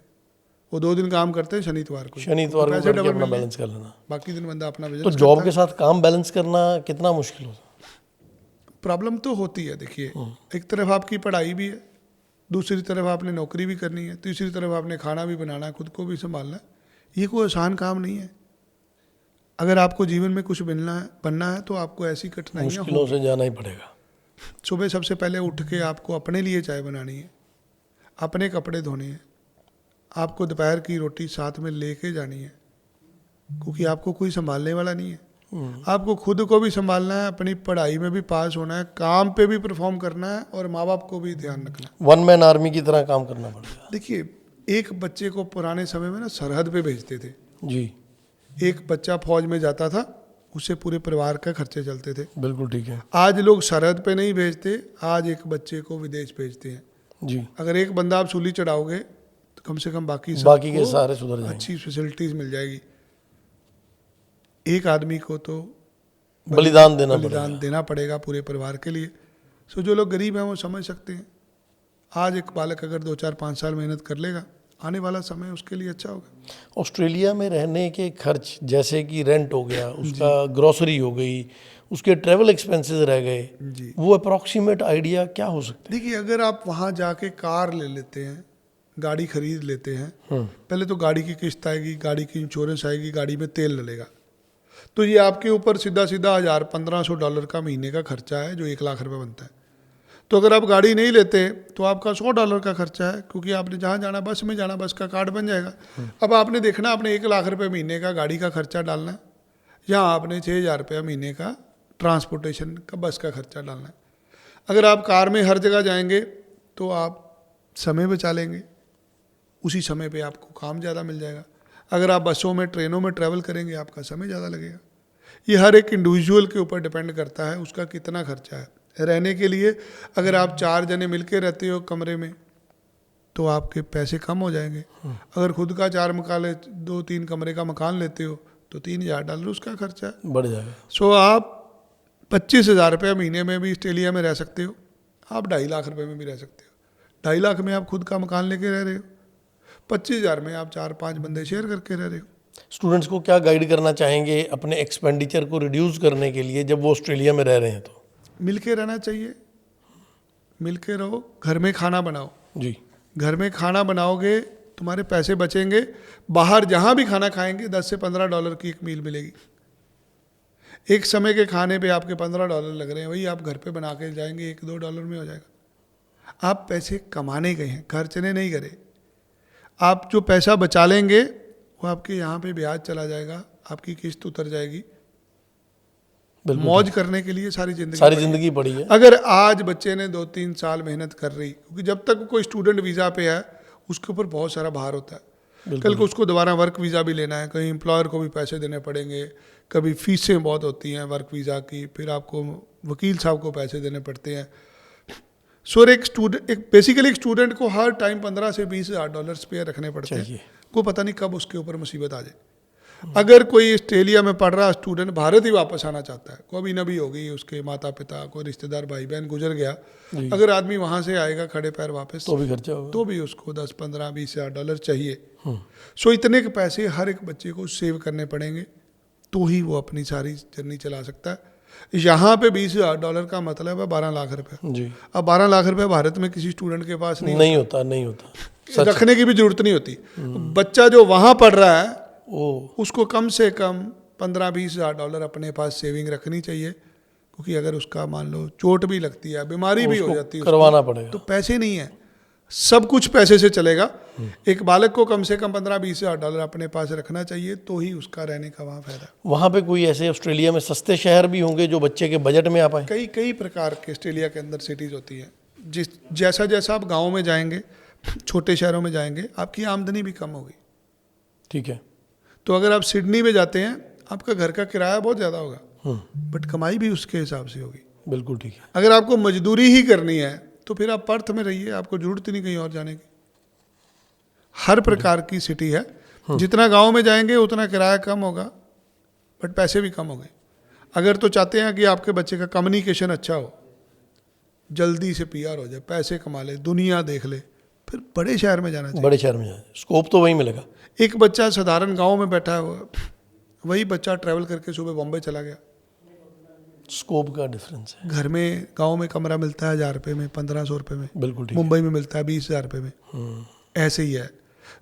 [SPEAKER 1] वो 2 दिन काम करते हैं शनिवार को,
[SPEAKER 2] शनिवार को
[SPEAKER 1] पैसे
[SPEAKER 2] करके
[SPEAKER 1] डबल
[SPEAKER 2] अपना
[SPEAKER 1] मिलते हैं।
[SPEAKER 2] बैलेंस कर लेना।
[SPEAKER 1] बाकी दिन बंदा अपना
[SPEAKER 2] तो
[SPEAKER 1] बिजनेस
[SPEAKER 2] जॉब के साथ काम बैलेंस करना कितना मुश्किल होता है?
[SPEAKER 1] प्रॉब्लम तो होती है। देखिए एक तरफ आपकी पढ़ाई भी है, दूसरी तरफ आपने नौकरी भी करनी है, तीसरी तरफ आपने खाना भी बनाना है, खुद को भी संभालना है। ये कोई आसान काम नहीं है। अगर आपको जीवन में कुछ बनना है तो आपको ऐसी कठिनाइयाँ
[SPEAKER 2] मुश्किलों से जाना ही पड़ेगा।
[SPEAKER 1] सुबह सबसे पहले उठ के आपको अपने लिए चाय बनानी है, अपने कपड़े धोने हैं, आपको दोपहर की रोटी साथ में लेके जानी है, क्योंकि आपको कोई संभालने वाला नहीं है। आपको खुद को भी संभालना है, अपनी पढ़ाई में भी पास होना है, काम पे भी परफॉर्म करना है, और माँ बाप को भी ध्यान रखना है।
[SPEAKER 2] वन मैन आर्मी की तरह काम करना पड़ेगा।
[SPEAKER 1] देखिए एक बच्चे को पुराने समय में ना सरहद पे भेजते थे।
[SPEAKER 2] जी,
[SPEAKER 1] एक बच्चा फौज में जाता था, उससे पूरे परिवार का खर्चे चलते थे।
[SPEAKER 2] बिल्कुल ठीक है।
[SPEAKER 1] आज लोग सरहद पे नहीं भेजते, आज एक बच्चे को विदेश भेजते हैं।
[SPEAKER 2] जी,
[SPEAKER 1] अगर एक बंदा आप सूली चढ़ाओगे तो कम से कम बाकी
[SPEAKER 2] के सारे सुधर जाएंगे।
[SPEAKER 1] अच्छी फैसिलिटीज मिल जाएगी। एक आदमी को तो
[SPEAKER 2] बलिदान देना
[SPEAKER 1] पड़ेगा पूरे परिवार के लिए। सो जो लोग गरीब हैं वो समझ सकते हैं। आज एक बालक अगर 2, 4, 5 साल मेहनत कर लेगा, आने वाला समय उसके लिए अच्छा होगा।
[SPEAKER 2] ऑस्ट्रेलिया में रहने के खर्च जैसे कि रेंट हो गया, उसका ग्रोसरी हो गई, उसके ट्रैवल एक्सपेंसेस रह गए,
[SPEAKER 1] जी
[SPEAKER 2] वो अप्रॉक्सीमेट आइडिया क्या हो सकता
[SPEAKER 1] देखिए, अगर आप वहाँ जाके कार ले लेते हैं, गाड़ी खरीद लेते हैं, पहले तो गाड़ी की किस्त आएगी, गाड़ी की इंश्योरेंस आएगी, गाड़ी में तेल डलेगा, तो ये आपके ऊपर सीधा सीधा $1,000-1,500 का महीने का खर्चा है, जो 1 लाख रुपए बनता है। तो अगर आप गाड़ी नहीं लेते तो आपका $100 का खर्चा है, क्योंकि आपने जहाँ जाना बस में जाना, बस का कार्ड बन जाएगा। अब आपने देखना, आपने 1 लाख रुपए महीने का गाड़ी का खर्चा डालना है, या आपने 6,000 रुपया महीने का ट्रांसपोर्टेशन का बस का खर्चा डालना है। अगर आप कार में हर जगह जाएंगे तो आप समय बचा लेंगे, उसी समय पे आपको काम ज़्यादा मिल जाएगा। अगर आप बसों में, ट्रेनों में ट्रैवल करेंगे, आपका समय ज़्यादा लगेगा। ये हर एक इंडिविजुअल के ऊपर डिपेंड करता है, उसका कितना खर्चा है। रहने के लिए अगर आप 4 जने मिलके रहते हो कमरे में तो आपके पैसे कम हो जाएंगे। अगर खुद का 4 मकान, 2-3 कमरे का मकान लेते हो तो $3,000 उसका खर्चा है,
[SPEAKER 2] बढ़ जाएगा।
[SPEAKER 1] सो आप 25,000 रुपये महीने में भी ऑस्ट्रेलिया में रह सकते हो, आप 2.5 लाख रुपए में भी रह सकते हो। 2.5 लाख में आप खुद का मकान लेके रह रहे हो, 25,000 में आप 4-5 बंदे शेयर करके रह रहे हो।
[SPEAKER 2] स्टूडेंट्स को क्या गाइड करना चाहेंगे अपने एक्सपेंडिचर को रिड्यूस करने के लिए जब वो ऑस्ट्रेलिया में रह रहे हैं? तो
[SPEAKER 1] मिल के रहना चाहिए, मिल के रहो, घर में खाना बनाओ।
[SPEAKER 2] जी,
[SPEAKER 1] घर में खाना बनाओगे तुम्हारे पैसे बचेंगे, बाहर जहाँ भी खाना खाएंगे $10 से $15 की एक मील मिलेगी। एक समय के खाने पे आपके $15 लग रहे हैं, वही आप घर पे बना के जाएंगे $1-2 में हो जाएगा। आप पैसे कमाने गए हैं, खर्चने नहीं करे। आप जो पैसा बचा लेंगे वो आपके यहाँ पे ब्याज चला जाएगा, आपकी किस्त उतर जाएगी। मौज करने के लिए सारी जिंदगी
[SPEAKER 2] पड़ी है।
[SPEAKER 1] अगर आज बच्चे ने 2-3 साल मेहनत कर रही, क्योंकि जब तक कोई स्टूडेंट वीज़ा पे है उसके ऊपर बहुत सारा भार होता है। कल को उसको दोबारा वर्क वीज़ा भी लेना है, कहीं एम्प्लॉयर को भी पैसे देने पड़ेंगे, कभी फीसें बहुत होती हैं वर्क वीज़ा की, फिर आपको वकील साहब को पैसे देने पड़ते हैं। सो एक बेसिकली एक स्टूडेंट को हर टाइम $15,000 से $20,000 स्पेयर रखने पड़ते हैं, को पता नहीं कब उसके ऊपर मुसीबत आ जाए। अगर कोई ऑस्ट्रेलिया में पढ़ रहा स्टूडेंट भारत ही वापस आना चाहता है, कोई नबी हो गई, उसके माता पिता, कोई रिश्तेदार भाई बहन गुजर गया, अगर आदमी वहाँ से आएगा खड़े पैर वापस
[SPEAKER 2] तो भी खर्चा होगा,
[SPEAKER 1] तो भी उसको $10-15-20,000 चाहिए। सो इतने के पैसे हर एक बच्चे को सेव करने पड़ेंगे, तो ही वो अपनी सारी जर्नी चला सकता है। यहाँ पे $20,000 का मतलब है 12 लाख रुपए।
[SPEAKER 2] जी,
[SPEAKER 1] अब 12 लाख रुपए भारत में किसी स्टूडेंट के पास नहीं
[SPEAKER 2] होता।
[SPEAKER 1] रखने की भी जरूरत नहीं होती। बच्चा जो वहाँ पढ़ रहा है उसको कम से कम $15-20,000 अपने पास सेविंग रखनी चाहिए, क्योंकि अगर उसका मान लो चोट भी लगती है, बीमारी भी हो जाती है,
[SPEAKER 2] करवाना पड़ेगा,
[SPEAKER 1] तो पैसे नहीं है, सब कुछ पैसे से चलेगा। एक बालक को कम से कम $15-20,000 अपने पास रखना चाहिए, तो ही उसका रहने का वहाँ फायदा।
[SPEAKER 2] वहाँ पे कोई ऐसे ऑस्ट्रेलिया में सस्ते शहर भी होंगे जो बच्चे के बजट में आ पाए?
[SPEAKER 1] कई प्रकार के ऑस्ट्रेलिया के अंदर सिटीज़ होती हैं। जैसा जैसा आप गाँव में जाएंगे, छोटे शहरों में जाएंगे, आपकी आमदनी भी कम होगी।
[SPEAKER 2] ठीक है,
[SPEAKER 1] तो अगर आप सिडनी में जाते हैं, आपका घर का किराया बहुत ज़्यादा होगा, बट कमाई भी उसके हिसाब से होगी।
[SPEAKER 2] बिल्कुल ठीक है।
[SPEAKER 1] अगर आपको मजदूरी ही करनी है तो फिर आप पर्थ में रहिए, आपको जरूरत ही नहीं कहीं और जाने की। हर प्रकार की सिटी है, जितना गांव में जाएंगे उतना किराया कम होगा, बट पैसे भी कम होंगे। अगर तो चाहते हैं कि आपके बच्चे का कम्युनिकेशन अच्छा हो, जल्दी से PR हो जाए, पैसे कमा ले, दुनिया देख ले, फिर बड़े शहर में जाना चाहिए।
[SPEAKER 2] बड़े शहर में जाए, स्कोप तो वहीं मिलेगा।
[SPEAKER 1] एक बच्चा साधारण गांव में बैठा हुआ, वही बच्चा ट्रैवल करके सुबह बॉम्बे चला गया,
[SPEAKER 2] स्कोप का डिफरेंस है।
[SPEAKER 1] घर में गांव में कमरा मिलता है 1,000 रुपये में, 1,500 रुपये में,
[SPEAKER 2] बिल्कुल ठीक।
[SPEAKER 1] मुंबई में मिलता है 20,000 रुपये में। ऐसे ही है,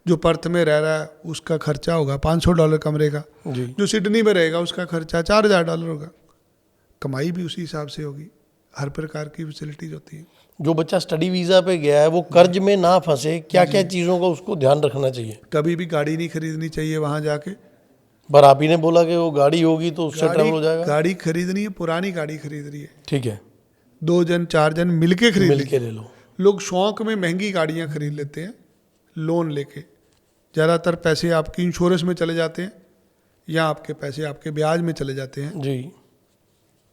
[SPEAKER 1] जो पर्थ में रह रहा है उसका खर्चा होगा $500 कमरे का, जो सिडनी में रहेगा उसका खर्चा $4,000 होगा। कमाई भी उसी हिसाब से होगी, हर प्रकार की फैसिलिटीज होती है।
[SPEAKER 2] जो बच्चा स्टडी वीज़ा पे गया है वो कर्ज में ना फंसे, क्या क्या चीज़ों का उसको ध्यान रखना चाहिए?
[SPEAKER 1] कभी भी गाड़ी नहीं खरीदनी चाहिए वहाँ जाके।
[SPEAKER 2] पर आप ही ने बोला कि वो गाड़ी होगी तो उससे ट्रैवल हो जाएगा।
[SPEAKER 1] गाड़ी खरीदनी है, पुरानी गाड़ी खरीद रही है,
[SPEAKER 2] ठीक है,
[SPEAKER 1] 2 जन 4 जन मिलके खरीद
[SPEAKER 2] ले लो।
[SPEAKER 1] लोग शौक में महंगी गाड़ियाँ खरीद लेते हैं लोन लेके, ज़्यादातर पैसे आपकी इंश्योरेंस में चले जाते हैं या आपके पैसे आपके ब्याज में चले जाते हैं।
[SPEAKER 2] जी,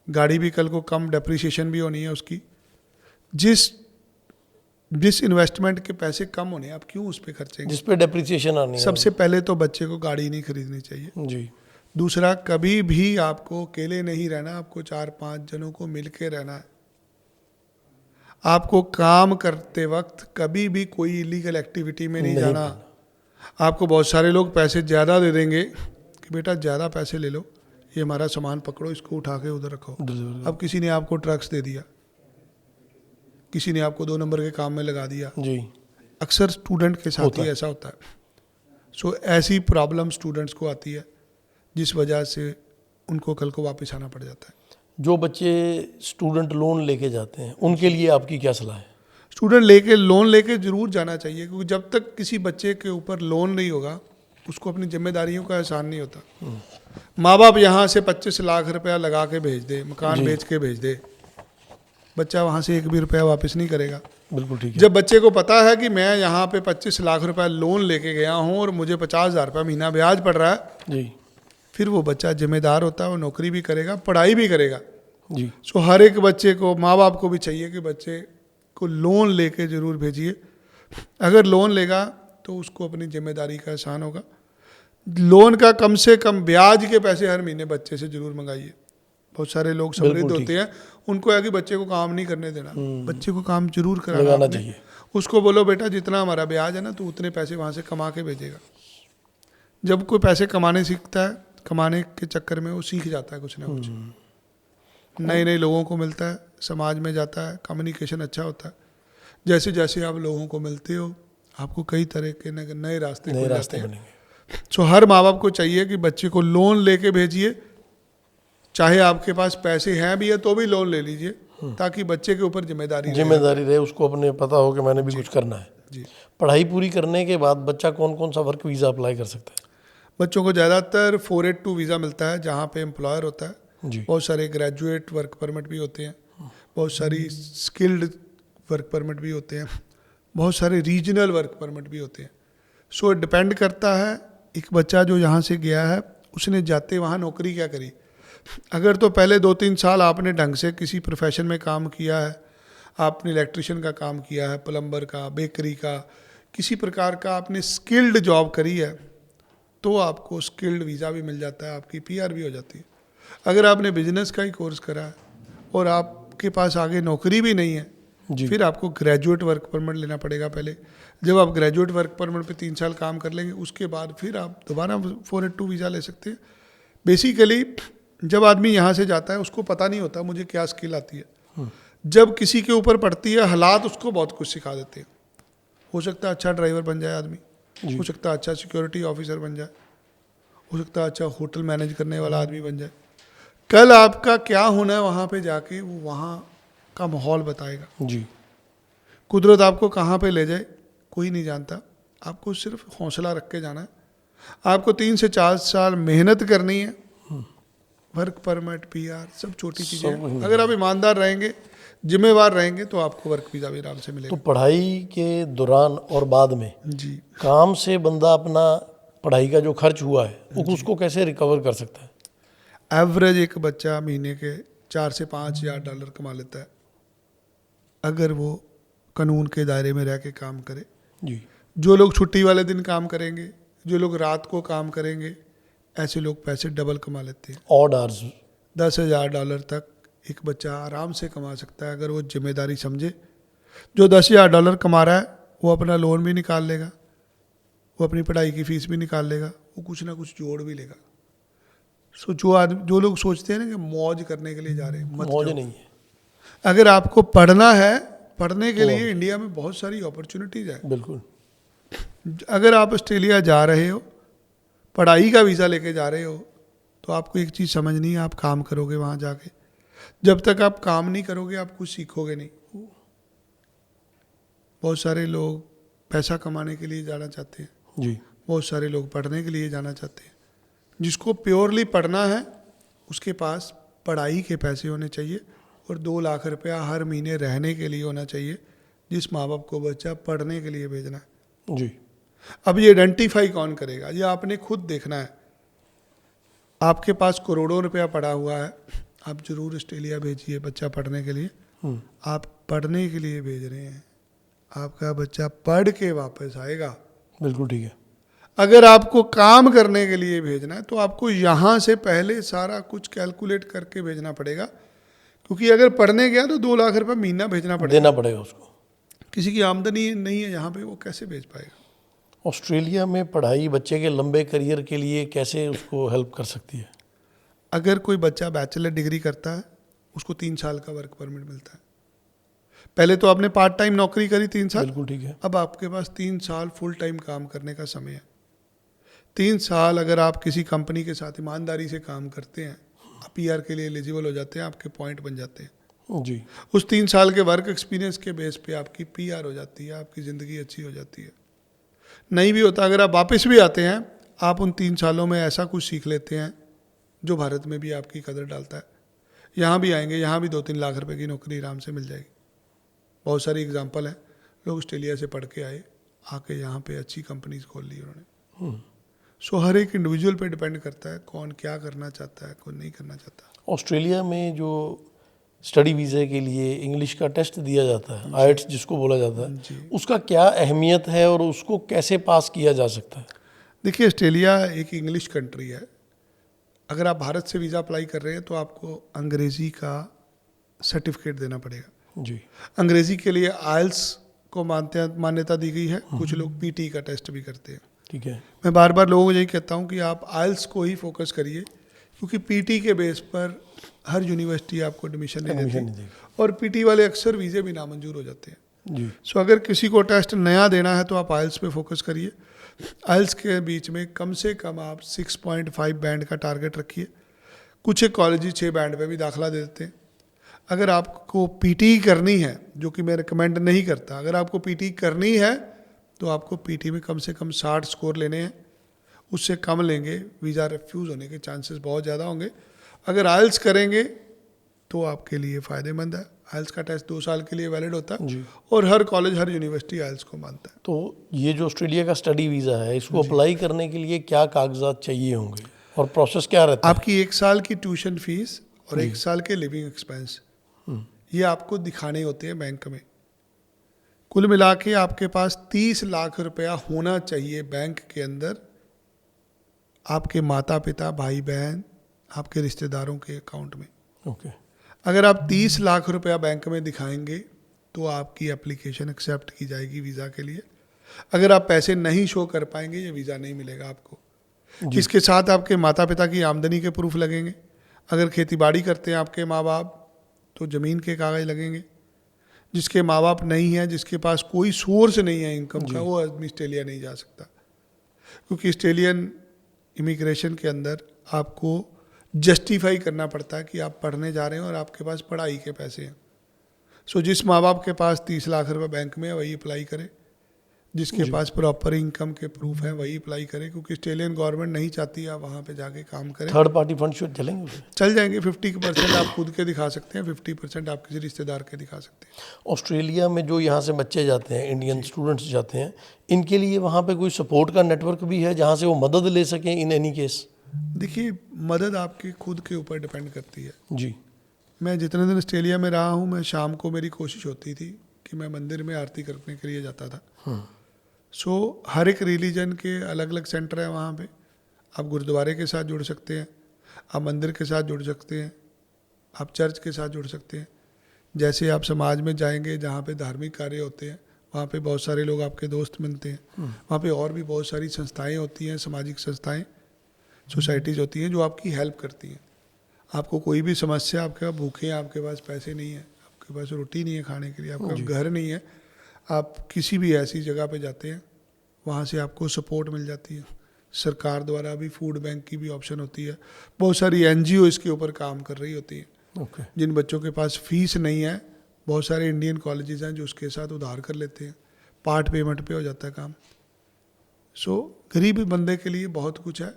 [SPEAKER 1] गाड़ी भी कल को कम डेप्रिसिएशन भी होनी है उसकी। जिस इन्वेस्टमेंट के पैसे कम होने, आप क्यों उस पर खर्चेंगे
[SPEAKER 2] जिस पे डेप्रिसिएशन आनी है? सबसे
[SPEAKER 1] पहले तो बच्चे को गाड़ी नहीं खरीदनी चाहिए
[SPEAKER 2] जी।
[SPEAKER 1] दूसरा, कभी भी आपको अकेले नहीं रहना, आपको 4-5 जनों को मिलके रहना है। आपको काम करते वक्त कभी भी कोई इलीगल एक्टिविटी में नहीं जाना। आपको बहुत सारे लोग पैसे ज़्यादा दे देंगे कि बेटा ज़्यादा पैसे ले लो, ये हमारा सामान पकड़ो, इसको उठा के उधर रखो। अब किसी ने आपको ट्रक्स दे दिया, किसी ने आपको 2 नंबर के काम में लगा दिया
[SPEAKER 2] जी,
[SPEAKER 1] अक्सर स्टूडेंट के साथ ही ऐसा होता है। सो ऐसी प्रॉब्लम स्टूडेंट्स को आती है जिस वजह से उनको कल को वापस आना पड़ जाता है।
[SPEAKER 2] जो बच्चे स्टूडेंट लोन लेके जाते हैं उनके लिए आपकी क्या सलाह है?
[SPEAKER 1] स्टूडेंट लोन लेके ज़रूर जाना चाहिए, क्योंकि जब तक किसी बच्चे के ऊपर लोन नहीं होगा उसको अपनी जिम्मेदारियों का एहसान नहीं होता। माँ बाप यहाँ से 25 लाख रुपया लगा के भेज दे, मकान बेच के भेज दे, बच्चा वहाँ से 1 भी रुपया वापस नहीं करेगा।
[SPEAKER 2] बिल्कुल ठीक है।
[SPEAKER 1] जब बच्चे को पता है कि मैं यहाँ पे 25 लाख रुपया लोन लेके गया हूँ और मुझे 50,000 रुपया महीना ब्याज पड़ रहा है,
[SPEAKER 2] जी
[SPEAKER 1] फिर वो बच्चा जिम्मेदार होता है, वो नौकरी भी करेगा, पढ़ाई भी करेगा।
[SPEAKER 2] जी,
[SPEAKER 1] सो हर एक बच्चे को, माँ बाप को भी चाहिए कि बच्चे को लोन लेके ज़रूर भेजिए। अगर लोन लेगा तो उसको अपनी जिम्मेदारी का एहसान होगा। लोन का कम से कम ब्याज के पैसे हर महीने बच्चे से जरूर मंगाइए। बहुत सारे लोग समृद्ध होते हैं, उनको है कि बच्चे को काम नहीं करने देना, बच्चे को काम जरूर कराना
[SPEAKER 2] चाहिए।
[SPEAKER 1] उसको बोलो बेटा जितना हमारा ब्याज है ना, तो उतने पैसे वहाँ से कमा के भेजेगा। जब कोई पैसे कमाने सीखता है, कमाने के चक्कर में वो सीख जाता है कुछ ना कुछ, नए नए लोगों को मिलता है, समाज में जाता है, कम्युनिकेशन अच्छा होता है। जैसे जैसे आप लोगों को मिलते हो आपको कई तरह के नए रास्ते खुल जाते हैं। सो हर माँ बाप को चाहिए कि बच्चे को लोन लेके भेजिए, चाहे आपके पास पैसे हैं भी है तो भी लोन ले लीजिए, ताकि बच्चे के ऊपर जिम्मेदारी
[SPEAKER 2] रहे, उसको अपने पता हो कि मैंने भी कुछ करना है।
[SPEAKER 1] जी।
[SPEAKER 2] पढ़ाई पूरी करने के बाद बच्चा कौन कौन सा वर्क वीज़ा अप्लाई कर सकता है?
[SPEAKER 1] बच्चों को ज़्यादातर 482 वीज़ा मिलता है, जहाँ पे एम्प्लॉयर होता है।
[SPEAKER 2] जी।
[SPEAKER 1] बहुत सारे ग्रेजुएट वर्क परमिट भी होते हैं, बहुत सारी स्किल्ड वर्क परमिट भी होते हैं, बहुत सारे रीजनल वर्क परमिट भी होते हैं। सो डिपेंड करता है एक बच्चा जो यहाँ से गया है उसने जाते वहाँ नौकरी क्या करी। अगर तो पहले 2-3 साल आपने ढंग से किसी प्रोफेशन में काम किया है, आपने इलेक्ट्रिशियन का काम किया है, प्लम्बर का, बेकरी का, किसी प्रकार का आपने स्किल्ड जॉब करी है, तो आपको स्किल्ड वीज़ा भी मिल जाता है, आपकी PR भी हो जाती है। अगर आपने बिजनेस का ही कोर्स करा है और आपके पास आगे नौकरी भी नहीं है, फिर आपको ग्रेजुएट वर्क परमिट लेना पड़ेगा पहले। जब आप ग्रेजुएट वर्क परमिट पे 3 साल काम कर लेंगे, उसके बाद फिर आप दोबारा 482 वीज़ा ले सकते हैं। बेसिकली जब आदमी यहाँ से जाता है उसको पता नहीं होता मुझे क्या स्किल आती है। जब किसी के ऊपर पड़ती है, हालात उसको बहुत कुछ सिखा देते हैं। हो सकता है अच्छा ड्राइवर बन जाए आदमी, हो सकता है अच्छा सिक्योरिटी ऑफिसर बन जाए, हो सकता है अच्छा होटल मैनेज करने वाला आदमी बन जाए। कल आपका क्या होना है वहाँ पे जाके, वो वहाँ का माहौल बताएगा।
[SPEAKER 2] जी।
[SPEAKER 1] कुदरत आपको कहाँ पे ले जाए कोई नहीं जानता, आपको सिर्फ हौसला रख के जाना है। आपको 3 से 4 साल मेहनत करनी है। वर्क परमिट, PR सब छोटी चीज़ें, अगर आप ईमानदार रहेंगे, जिम्मेवार रहेंगे, तो आपको वर्क वीज़ा भी आराम से मिलेगा।
[SPEAKER 2] तो पढ़ाई के दौरान और बाद में
[SPEAKER 1] जी,
[SPEAKER 2] काम से बंदा अपना पढ़ाई का जो खर्च हुआ है उसको कैसे रिकवर कर सकता है?
[SPEAKER 1] एवरेज एक बच्चा महीने के 4 से 5 हज़ार डॉलर कमा लेता है, अगर वो कानून के दायरे में रह के काम करे।
[SPEAKER 2] जी।
[SPEAKER 1] जो लोग छुट्टी वाले दिन काम करेंगे, जो लोग रात को काम करेंगे, ऐसे लोग पैसे डबल कमा लेते हैं।
[SPEAKER 2] ऑड आवर्स
[SPEAKER 1] 10,000 डॉलर तक एक बच्चा आराम से कमा सकता है अगर वो जिम्मेदारी समझे। जो 10,000 डॉलर कमा रहा है वो अपना लोन भी निकाल लेगा, वो अपनी पढ़ाई की फीस भी निकाल लेगा, वो कुछ ना कुछ जोड़ भी लेगा। सो जो लोग सोचते हैं ना कि मौज करने के लिए जा रहे हैं, मत
[SPEAKER 2] मौज
[SPEAKER 1] जाओ।
[SPEAKER 2] नहीं है।
[SPEAKER 1] अगर आपको पढ़ना है, पढ़ने के लिए इंडिया में बहुत सारी अपॉर्चुनिटीज़ है।
[SPEAKER 2] बिल्कुल।
[SPEAKER 1] अगर आप ऑस्ट्रेलिया जा रहे हो, पढ़ाई का वीज़ा लेके जा रहे हो, तो आपको एक चीज़ समझनी है, आप काम करोगे वहाँ जाके। जब तक आप काम नहीं करोगे आप कुछ सीखोगे नहीं। बहुत सारे लोग पैसा कमाने के लिए जाना चाहते हैं,
[SPEAKER 2] जी।
[SPEAKER 1] बहुत सारे लोग पढ़ने के लिए जाना चाहते हैं। जिसको प्योरली पढ़ना है उसके पास पढ़ाई के पैसे होने चाहिए और 2 लाख रुपया हर महीने रहने के लिए होना चाहिए, जिस माँ बाप को बच्चा पढ़ने के लिए भेजना है।
[SPEAKER 2] जी।
[SPEAKER 1] अब ये आइडेंटिफाई कौन करेगा, ये आपने खुद देखना है। आपके पास करोड़ों रुपया पड़ा हुआ है, आप जरूर ऑस्ट्रेलिया भेजिए बच्चा पढ़ने के लिए। आप पढ़ने के लिए भेज रहे हैं, आपका बच्चा पढ़ के वापस आएगा।
[SPEAKER 2] बिल्कुल ठीक है।
[SPEAKER 1] अगर आपको काम करने के लिए भेजना है तो आपको यहाँ से पहले सारा कुछ कैलकुलेट करके भेजना पड़ेगा, क्योंकि अगर पढ़ने गया तो 2 लाख रुपया महीना भेजना पड़ेगा,
[SPEAKER 2] देना पड़ेगा उसको।
[SPEAKER 1] किसी की आमदनी नहीं है यहाँ पे, वो कैसे भेज पाएगा।
[SPEAKER 2] ऑस्ट्रेलिया में पढ़ाई बच्चे के लंबे करियर के लिए कैसे उसको हेल्प कर सकती है?
[SPEAKER 1] अगर कोई बच्चा बैचलर डिग्री करता है, उसको 3 साल का वर्क परमिट मिलता है। पहले तो आपने पार्ट टाइम नौकरी करी 3 साल,
[SPEAKER 2] बिल्कुल ठीक है।
[SPEAKER 1] अब आपके पास 3 साल फुल टाइम काम करने का समय है। 3 साल अगर आप किसी कंपनी के साथ ईमानदारी से काम करते हैं, आप पीआर के लिए एलिजिबल हो जाते हैं, आपके पॉइंट बन जाते हैं।
[SPEAKER 2] जी।
[SPEAKER 1] उस 3 साल के वर्क एक्सपीरियंस के बेस पे आपकी पीआर हो जाती है, आपकी ज़िंदगी अच्छी हो जाती है। नहीं भी होता, अगर आप वापस भी आते हैं, आप उन 3 सालों में ऐसा कुछ सीख लेते हैं जो भारत में भी आपकी कदर डालता है। यहाँ भी आएंगे, यहाँ भी 2-3 लाख रुपए की नौकरी आराम से मिल जाएगी। बहुत सारी एग्जांपल हैं, लोग ऑस्ट्रेलिया से पढ़ के आए, आके यहाँ पे अच्छी कंपनीज खोल ली उन्होंने। सो हर एक इंडिविजुअल पे डिपेंड करता है कौन क्या करना चाहता है, कौन नहीं करना चाहता।
[SPEAKER 2] ऑस्ट्रेलिया में जो स्टडी वीज़े के लिए इंग्लिश का टेस्ट दिया जाता है, आईएलटीएस जिसको बोला जाता है, उसका क्या अहमियत है और उसको कैसे पास किया जा सकता है?
[SPEAKER 1] देखिए, ऑस्ट्रेलिया एक इंग्लिश कंट्री है। अगर आप भारत से वीज़ा अप्लाई कर रहे हैं तो आपको अंग्रेज़ी का सर्टिफिकेट देना पड़ेगा।
[SPEAKER 2] जी।
[SPEAKER 1] अंग्रेज़ी के लिए आइल्स को मान्यता दी गई है। कुछ लोग पीटी का टेस्ट भी करते हैं।
[SPEAKER 2] ठीक है।
[SPEAKER 1] मैं बार बार लोगों को यही कहता हूँ कि आप आइल्स को ही फोकस करिए, क्योंकि पीटी के बेस पर हर यूनिवर्सिटी आपको एडमिशन नहीं देती, और पीटी वाले अक्सर वीज़े भी नामंजूर हो जाते हैं।
[SPEAKER 2] जी।
[SPEAKER 1] सो अगर किसी को टेस्ट नया देना है तो आप आइल्स पे फोकस करिए। आइल्स के बीच में कम से कम आप 6.5 बैंड का टारगेट रखिए। कुछ एक कॉलेज 6 बैंड पे भी दाखला दे देते हैं। अगर आपको पीटी करनी है, जो कि मैं रिकमेंड नहीं करता, अगर आपको पीटी करनी है तो आपको पीटी में कम से कम 60 स्कोर लेने हैं। उससे कम लेंगे, वीज़ा रिफ्यूज़ होने के चांसेस बहुत ज़्यादा होंगे। अगर आइल्स करेंगे तो आपके लिए फ़ायदेमंद है। आइल्स का टेस्ट 2 साल के लिए वैलिड होता है, और हर कॉलेज, हर यूनिवर्सिटी आइल्स को मानता है।
[SPEAKER 2] तो ये जो ऑस्ट्रेलिया का स्टडी वीज़ा है, इसको अप्लाई करने के लिए क्या कागजात चाहिए होंगे और प्रोसेस क्या रहता है?
[SPEAKER 1] आपकी 1 साल की ट्यूशन फीस और 1 साल के लिविंग एक्सपेंस, ये आपको दिखाने होते हैं बैंक में। कुल मिला के आपके पास 30 लाख रुपया होना चाहिए बैंक के अंदर, आपके माता पिता, भाई बहन, आपके रिश्तेदारों के अकाउंट में।
[SPEAKER 2] ओके।
[SPEAKER 1] अगर आप 30 लाख रुपया बैंक में दिखाएंगे तो आपकी एप्लीकेशन एक्सेप्ट की जाएगी वीज़ा के लिए। अगर आप पैसे नहीं शो कर पाएंगे, ये वीज़ा नहीं मिलेगा आपको। इसके साथ आपके माता पिता की आमदनी के प्रूफ लगेंगे। अगर खेतीबाड़ी करते हैं आपके माँ बाप तो ज़मीन के कागज़ लगेंगे। जिसके माँ बाप नहीं है, जिसके पास कोई सोर्स नहीं है इनकम का, वो आदमी ऑस्ट्रेलिया नहीं जा सकता, क्योंकि ऑस्ट्रेलियन इमिग्रेशन के अंदर आपको जस्टिफाई करना पड़ता है कि आप पढ़ने जा रहे हैं और आपके पास पढ़ाई के पैसे हैं। सो जिस माँ बाप के पास 30 लाख रुपए बैंक में है वही अप्लाई करे, जिसके पास प्रॉपर इनकम के प्रूफ हैं वही अप्लाई करे, क्योंकि ऑस्ट्रेलियन गवर्नमेंट नहीं चाहती आप वहाँ पे जाके काम करें।
[SPEAKER 2] थर्ड पार्टी फंड चलेंगे उसमें?
[SPEAKER 1] चल जाएंगे। 50% आप खुद के दिखा सकते हैं, 50% आप किसी रिश्तेदार के दिखा सकते हैं।
[SPEAKER 2] ऑस्ट्रेलिया में जो यहाँ से बच्चे जाते हैं, इंडियन स्टूडेंट्स जाते हैं, इनके लिए वहाँ पे कोई सपोर्ट का नेटवर्क भी है जहाँ से वो मदद ले सकें इन एनी केस?
[SPEAKER 1] देखिए, मदद आपके खुद के ऊपर डिपेंड करती है।
[SPEAKER 2] जी।
[SPEAKER 1] मैं जितने दिन ऑस्ट्रेलिया में रहा हूँ, मैं शाम को मेरी कोशिश होती थी कि मैं मंदिर में आरती करने के लिए जाता था। सो हर एक रिलीजन के अलग अलग सेंटर हैं वहाँ पे। आप गुरुद्वारे के साथ जुड़ सकते हैं, आप मंदिर के साथ जुड़ सकते हैं, आप चर्च के साथ जुड़ सकते हैं। जैसे आप समाज में जाएंगे जहाँ पे धार्मिक कार्य होते हैं, वहाँ पे बहुत सारे लोग आपके दोस्त मिलते हैं। वहाँ पे और भी बहुत सारी संस्थाएं होती हैं, सामाजिक संस्थाएं, सोसाइटीज़ होती हैं जो आपकी हेल्प करती हैं। आपको कोई भी समस्या, आपके पास भूखे हैं, आपके पास पैसे नहीं है, आपके पास रोटी नहीं है खाने के लिए, आपका घर नहीं है, आप किसी भी ऐसी जगह पे जाते हैं, वहाँ से आपको सपोर्ट मिल जाती है। सरकार द्वारा भी फूड बैंक की भी ऑप्शन होती है। बहुत सारी एनजीओ इसके ऊपर काम कर रही होती है। जिन बच्चों के पास फीस नहीं है, बहुत सारे इंडियन कॉलेजेस हैं जो उसके साथ उधार कर लेते हैं, पार्ट पेमेंट पे हो जाता है काम। सो गरीब बंदे के लिए बहुत कुछ है।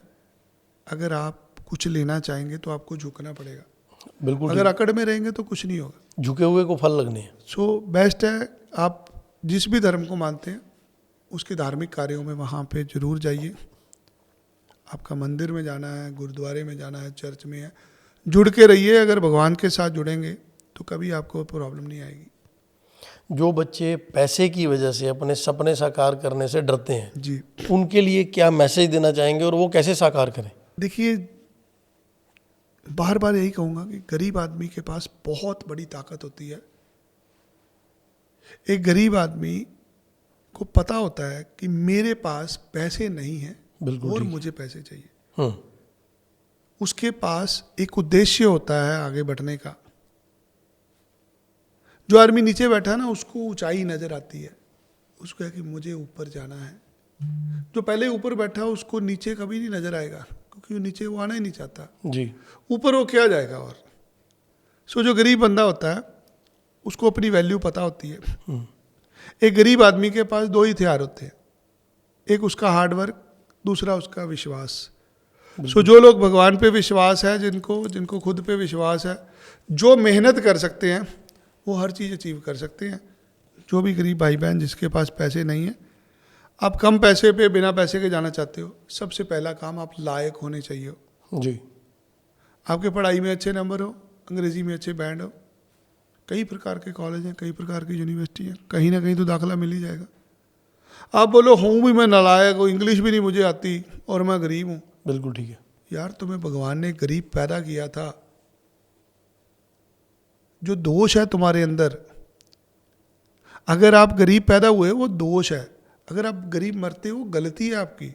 [SPEAKER 1] अगर आप कुछ लेना चाहेंगे तो आपको झुकना पड़ेगा।
[SPEAKER 2] बिल्कुल।
[SPEAKER 1] अगर अकड़ में रहेंगे तो कुछ नहीं होगा।
[SPEAKER 2] झुके हुए को फल लगने हैं।
[SPEAKER 1] सो बेस्ट है, आप जिस भी धर्म को मानते हैं उसके धार्मिक कार्यों में वहाँ पे जरूर जाइए। आपका मंदिर में जाना है, गुरुद्वारे में जाना है, चर्च में है, जुड़ के रहिए। अगर भगवान के साथ जुड़ेंगे तो कभी आपको प्रॉब्लम नहीं आएगी।
[SPEAKER 2] जो बच्चे पैसे की वजह से अपने सपने साकार करने से डरते हैं
[SPEAKER 1] जी,
[SPEAKER 2] उनके लिए क्या मैसेज देना चाहेंगे और वो कैसे साकार करें?
[SPEAKER 1] देखिए, बार बार यही कहूँगा कि गरीब आदमी के पास बहुत बड़ी ताकत होती है। एक गरीब आदमी को पता होता है कि मेरे पास पैसे नहीं हैं
[SPEAKER 2] बिल्कुल
[SPEAKER 1] और
[SPEAKER 2] ठीक।
[SPEAKER 1] मुझे पैसे चाहिए,
[SPEAKER 2] हम्म,
[SPEAKER 1] उसके पास एक उद्देश्य होता है आगे बढ़ने का। जो आदमी नीचे बैठा है ना, उसको ऊंचाई नजर आती है, उसको है कि मुझे ऊपर जाना है। जो पहले ऊपर बैठा है उसको नीचे कभी नहीं नजर आएगा, क्योंकि वो नीचे वो आना ही नहीं चाहता।
[SPEAKER 2] जी
[SPEAKER 1] ऊपर वो क्या जाएगा। और सो जो गरीब बंदा होता है उसको अपनी वैल्यू पता होती है। एक गरीब आदमी के पास दो ही हथियार होते हैं, एक उसका हार्डवर्क, दूसरा उसका विश्वास। सो जो लोग भगवान पे विश्वास है, जिनको खुद पे विश्वास है, जो मेहनत कर सकते हैं, वो हर चीज़ अचीव कर सकते हैं। जो भी गरीब भाई बहन जिसके पास पैसे नहीं है, आप कम पैसे पे बिना पैसे के जाना चाहते हो, सबसे पहला काम आप लायक होने चाहिए हो।
[SPEAKER 2] जी
[SPEAKER 1] आपके पढ़ाई में अच्छे नंबर हो, अंग्रेजी में अच्छे बैंड हो, कई प्रकार के कॉलेज हैं, कई प्रकार की यूनिवर्सिटी हैं, कहीं ना कहीं तो दाखिला मिल ही जाएगा। आप बोलो हूँ भी मैं नालायक हूँ, इंग्लिश भी नहीं मुझे आती और मैं गरीब हूँ,
[SPEAKER 2] बिल्कुल ठीक है।
[SPEAKER 1] यार तुम्हें भगवान ने गरीब पैदा किया था। जो दोष है तुम्हारे अंदर, अगर आप गरीब पैदा हुए वो दोष है, अगर आप गरीब मरते हो गलती है आपकी।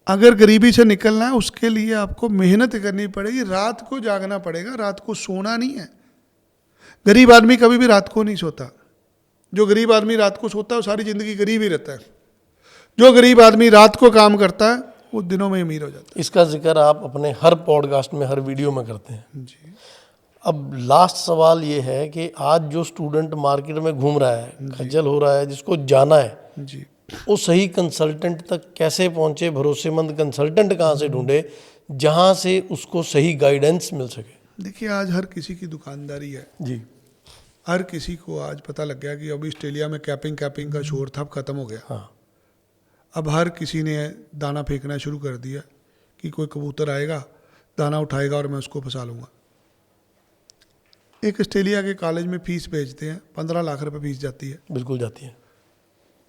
[SPEAKER 1] अगर गरीबी से निकलना है उसके लिए आपको मेहनत करनी पड़ेगी, रात को जागना पड़ेगा, रात को सोना नहीं है। गरीब आदमी कभी भी रात को नहीं सोता। जो गरीब आदमी रात को सोता है वो सारी जिंदगी गरीब ही रहता है। जो गरीब आदमी रात को काम करता है वो दिनों में अमीर हो जाता है।
[SPEAKER 2] इसका जिक्र आप अपने हर पॉडकास्ट में, हर वीडियो में करते हैं।
[SPEAKER 1] जी
[SPEAKER 2] अब लास्ट सवाल ये है कि आज जो स्टूडेंट मार्केट में घूम रहा है, खज्जल हो रहा है, जिसको जाना है,
[SPEAKER 1] जी,
[SPEAKER 2] वो सही कंसल्टेंट तक कैसे पहुंचे? भरोसेमंद कंसल्टेंट कहाँ से ढूंढे जहाँ से उसको सही गाइडेंस मिल सके?
[SPEAKER 1] देखिए आज हर किसी की दुकानदारी है।
[SPEAKER 2] जी
[SPEAKER 1] हर किसी को आज पता लग गया कि अभी ऑस्ट्रेलिया में कैपिंग का शोर था, अब खत्म हो गया।
[SPEAKER 2] हाँ
[SPEAKER 1] अब हर किसी ने दाना फेंकना शुरू कर दिया कि कोई कबूतर आएगा, दाना उठाएगा और मैं उसको फंसा लूँगा। एक ऑस्ट्रेलिया के कॉलेज में फीस भेजते हैं, 15 लाख रुपए फीस जाती है,
[SPEAKER 2] बिल्कुल जाती है।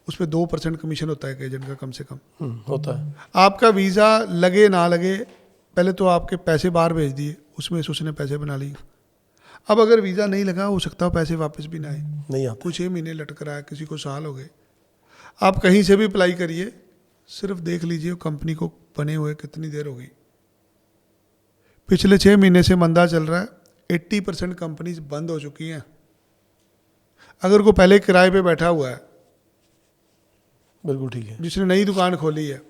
[SPEAKER 1] उस पर 2% कमीशन होता है एक एजेंट का कम से कम।
[SPEAKER 2] होता है।
[SPEAKER 1] आपका वीज़ा लगे ना लगे, पहले तो आपके पैसे बाहर भेज दिए, उसमें से उसने पैसे बना लिए। अब अगर वीज़ा नहीं लगा, हो सकता है पैसे वापस भी ना आए,
[SPEAKER 2] नहीं आता।
[SPEAKER 1] कुछ 6 महीने लटक रहा है, किसी को साल हो गए। आप कहीं से भी अप्लाई करिए, सिर्फ देख लीजिए कंपनी को बने हुए कितनी देर हो गई। पिछले 6 महीने से मंदा चल रहा है, 80% कंपनीज बंद हो चुकी हैं। अगर कोई पहले किराए पे बैठा हुआ है,
[SPEAKER 2] बिल्कुल ठीक है।
[SPEAKER 1] जिसने नई दुकान खोली है,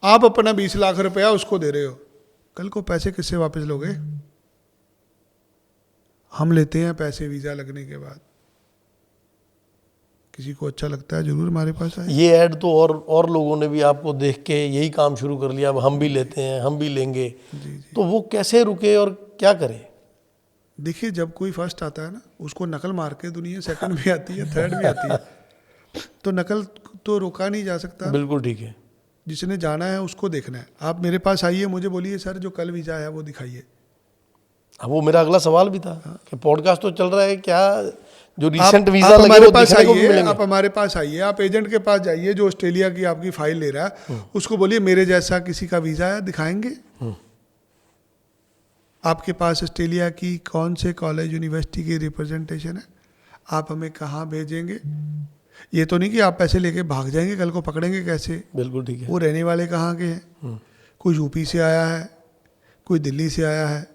[SPEAKER 1] आप अपना 20 लाख रुपया उसको दे रहे हो, कल को पैसे किससे वापस लोगे? हम लेते हैं पैसे वीज़ा लगने के बाद। किसी को अच्छा लगता है जरूर हमारे पास आए।
[SPEAKER 2] ये ऐड तो और लोगों ने भी आपको देख के यही काम शुरू कर लिया, अब हम भी लेते हैं, हम भी लेंगे।
[SPEAKER 1] जी।
[SPEAKER 2] तो वो कैसे रुके और क्या करे?
[SPEAKER 1] देखिए जब कोई फर्स्ट आता है ना, उसको नकल मार के दुनिया सेकंड भी आती है, थर्ड भी आती है, तो नकल तो रोका नहीं जा सकता।
[SPEAKER 2] बिल्कुल ठीक है।
[SPEAKER 1] जिसने जाना है उसको देखना है। आप मेरे पास आइए, मुझे बोलिए सर जो कल वीज़ा है वो दिखाइए।
[SPEAKER 2] अब वो मेरा अगला सवाल भी था कि पॉडकास्ट तो चल रहा है, क्या जो
[SPEAKER 1] आप
[SPEAKER 2] रिसेंट वीजा
[SPEAKER 1] आप
[SPEAKER 2] लगे
[SPEAKER 1] हमारे
[SPEAKER 2] वो
[SPEAKER 1] पास
[SPEAKER 2] दिखने को भी
[SPEAKER 1] आइए,
[SPEAKER 2] मिलेंगे?
[SPEAKER 1] आप हमारे पास आइए, आप एजेंट के पास जाइए जो ऑस्ट्रेलिया की आपकी फाइल ले रहा है, उसको बोलिए मेरे जैसा किसी का वीज़ा है, दिखाएंगे। आपके पास ऑस्ट्रेलिया की कौन से कॉलेज यूनिवर्सिटी की रिप्रेजेंटेशन है, आप हमें कहाँ भेजेंगे? ये तो नहीं कि आप पैसे लेके भाग जाएंगे, कल को पकड़ेंगे कैसे?
[SPEAKER 2] बिल्कुल ठीक है।
[SPEAKER 1] वो रहने वाले कहाँ के हैं? कोई यूपी से आया है, कोई दिल्ली से आया है,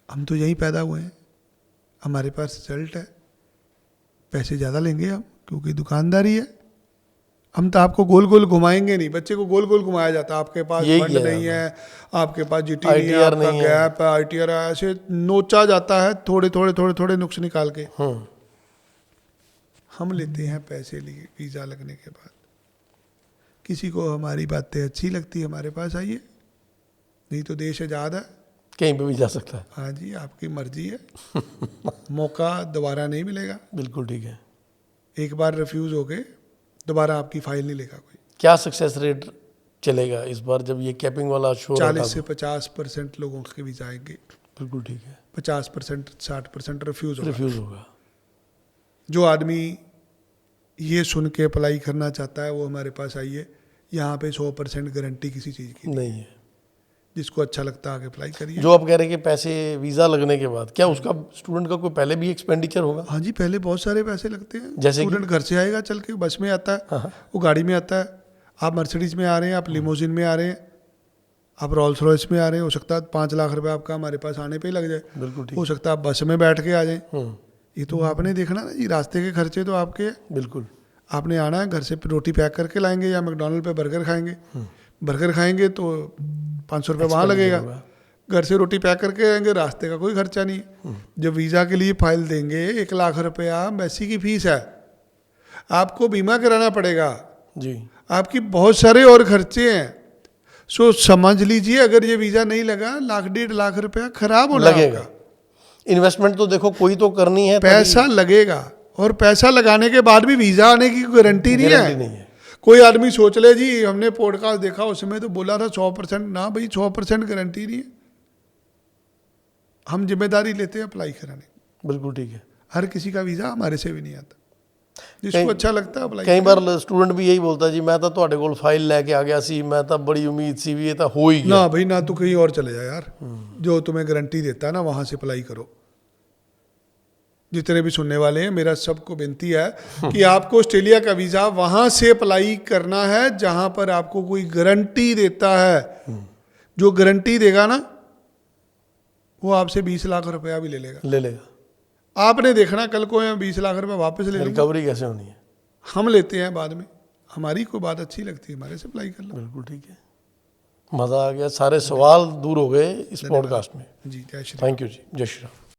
[SPEAKER 1] हम तो यहीं पैदा हुए हैं, हमारे पास रिजल्ट है। पैसे ज़्यादा लेंगे हम, क्योंकि दुकानदारी है। हम तो आपको गोल गोल घुमाएंगे नहीं, बच्चे को गोल गोल घुमाया जाता है। आपके पास
[SPEAKER 2] यही
[SPEAKER 1] फंड
[SPEAKER 2] किया
[SPEAKER 1] नहीं
[SPEAKER 2] जाता
[SPEAKER 1] है, आपके पास जीटी नहीं है,
[SPEAKER 2] ITR
[SPEAKER 1] आपका
[SPEAKER 2] नहीं है।
[SPEAKER 1] गैप है, ITR है, ऐसे नोचा जाता है थोड़े नुक्स निकाल के। हम लेते हैं पैसे लिए वीज़ा लगने के बाद। किसी को हमारी बातें अच्छी लगती है, हमारे पास आइए, नहीं तो देश आज़ाद है,
[SPEAKER 2] कहीं पे भी जा सकता है।
[SPEAKER 1] हाँ जी, आपकी मर्जी है। मौका दोबारा नहीं मिलेगा।
[SPEAKER 2] बिल्कुल ठीक है।
[SPEAKER 1] एक बार रिफ्यूज़ हो गए, दोबारा आपकी फाइल नहीं लेगा कोई।
[SPEAKER 2] क्या सक्सेस रेट चलेगा इस बार जब ये कैपिंग वाला शो?
[SPEAKER 1] 40 से 50% लोगों के वीज़ा आएंगे।
[SPEAKER 2] बिल्कुल ठीक है।
[SPEAKER 1] 50% 60% रिफ्यूज़ होगा।
[SPEAKER 2] रिफ्यूज होगा।
[SPEAKER 1] जो आदमी ये सुन के अप्लाई करना चाहता है वो हमारे पास आइए। यहाँ पे 100% गारंटी किसी चीज़ की
[SPEAKER 2] नहीं है।
[SPEAKER 1] जिसको अच्छा लगता है आगे अप्लाई करिए।
[SPEAKER 2] जो आप कह रहे हैं कि पैसे वीज़ा लगने के बाद, क्या उसका स्टूडेंट का कोई पहले भी एक्सपेंडिचर होगा?
[SPEAKER 1] हाँ जी, पहले बहुत सारे पैसे लगते हैं।
[SPEAKER 2] जैसे कि?
[SPEAKER 1] स्टूडेंट घर से आएगा चल के, बस में आता है, वो गाड़ी में आता है, आप मर्सिडीज में आ रहे हैं, आप लिमोजिन में आ रहे हैं, आप रोल्स रॉयस में आ रहे हैं, हो सकता है 5 लाख रुपए आपका हमारे पास आने पे ही लग जाए।
[SPEAKER 2] बिल्कुल ठीक।
[SPEAKER 1] हो सकता है आप बस में बैठ के आ जाएं। ये तो आपने देखना ना जी, रास्ते के खर्चे तो आपके हैं।
[SPEAKER 2] बिल्कुल।
[SPEAKER 1] आपने आना है, घर से रोटी पैक करके लाएंगे या मैकडोनल्ड पे बर्गर खाएंगे। बर्गर खाएंगे तो 500 रुपये वहाँ लगेगा, घर से रोटी पैक करके आएंगे, रास्ते का कोई खर्चा नहीं है। जब वीज़ा के लिए फाइल देंगे 1 लाख रुपया एम्बेसी की फीस है, आपको बीमा कराना पड़ेगा
[SPEAKER 2] जी,
[SPEAKER 1] आपकी बहुत सारे और खर्चे हैं। सो समझ लीजिए अगर ये वीज़ा नहीं लगा, 1.5 लाख रुपया खराब होना
[SPEAKER 2] लगेगा।
[SPEAKER 1] आपका।
[SPEAKER 2] इन्वेस्टमेंट तो देखो कोई तो करनी है,
[SPEAKER 1] पैसा लगेगा, और पैसा लगाने के बाद भी वीज़ा आने की गारंटी नहीं
[SPEAKER 2] गारंटी
[SPEAKER 1] है।
[SPEAKER 2] नहीं है।
[SPEAKER 1] कोई आदमी सोच ले जी हमने पॉडकास्ट देखा उसमें तो बोला था 100%, ना भाई 100% गारंटी नहीं है। हम जिम्मेदारी लेते हैं अप्लाई कराने की।
[SPEAKER 2] बिल्कुल ठीक है।
[SPEAKER 1] हर किसी का वीज़ा हमारे से भी नहीं आता, जिसको अच्छा लगता है अप्लाई।
[SPEAKER 2] कई बार स्टूडेंट भी यही बोलता जी मैं तो ਤੁਹਾਡੇ ਕੋਲ फाइल लेके आ गया सी, मैं तो बड़ी उम्मीद सी भी ये तो हो ही गया।
[SPEAKER 1] ना भाई ना, तू कहीं और चले जा यार, जो तुम्हें गारंटी देता है ना वहाँ से अप्लाई करो। जितने भी सुनने वाले हैं, मेरा सबको विनती है कि आपको ऑस्ट्रेलिया का वीज़ा वहाँ से अप्लाई करना है जहाँ पर आपको कोई गारंटी देता है। जो गारंटी देगा ना वो आपसे 20 लाख रुपया भी ले लेगा। आपने देखना कल को 20 लाख रुपया वापस ले लेगा।
[SPEAKER 2] रिकवरी कैसे होनी है?
[SPEAKER 1] हम लेते हैं बाद में, हमारी कोई बात अच्छी लगती है हमारे से अप्लाई कर लो।
[SPEAKER 2] बिल्कुल ठीक है, मज़ा आ गया, सारे सवाल दूर हो गए इस पॉडकास्ट में।
[SPEAKER 1] जी, जय श्री राम।
[SPEAKER 2] थैंक यू जी, जय श्री राम।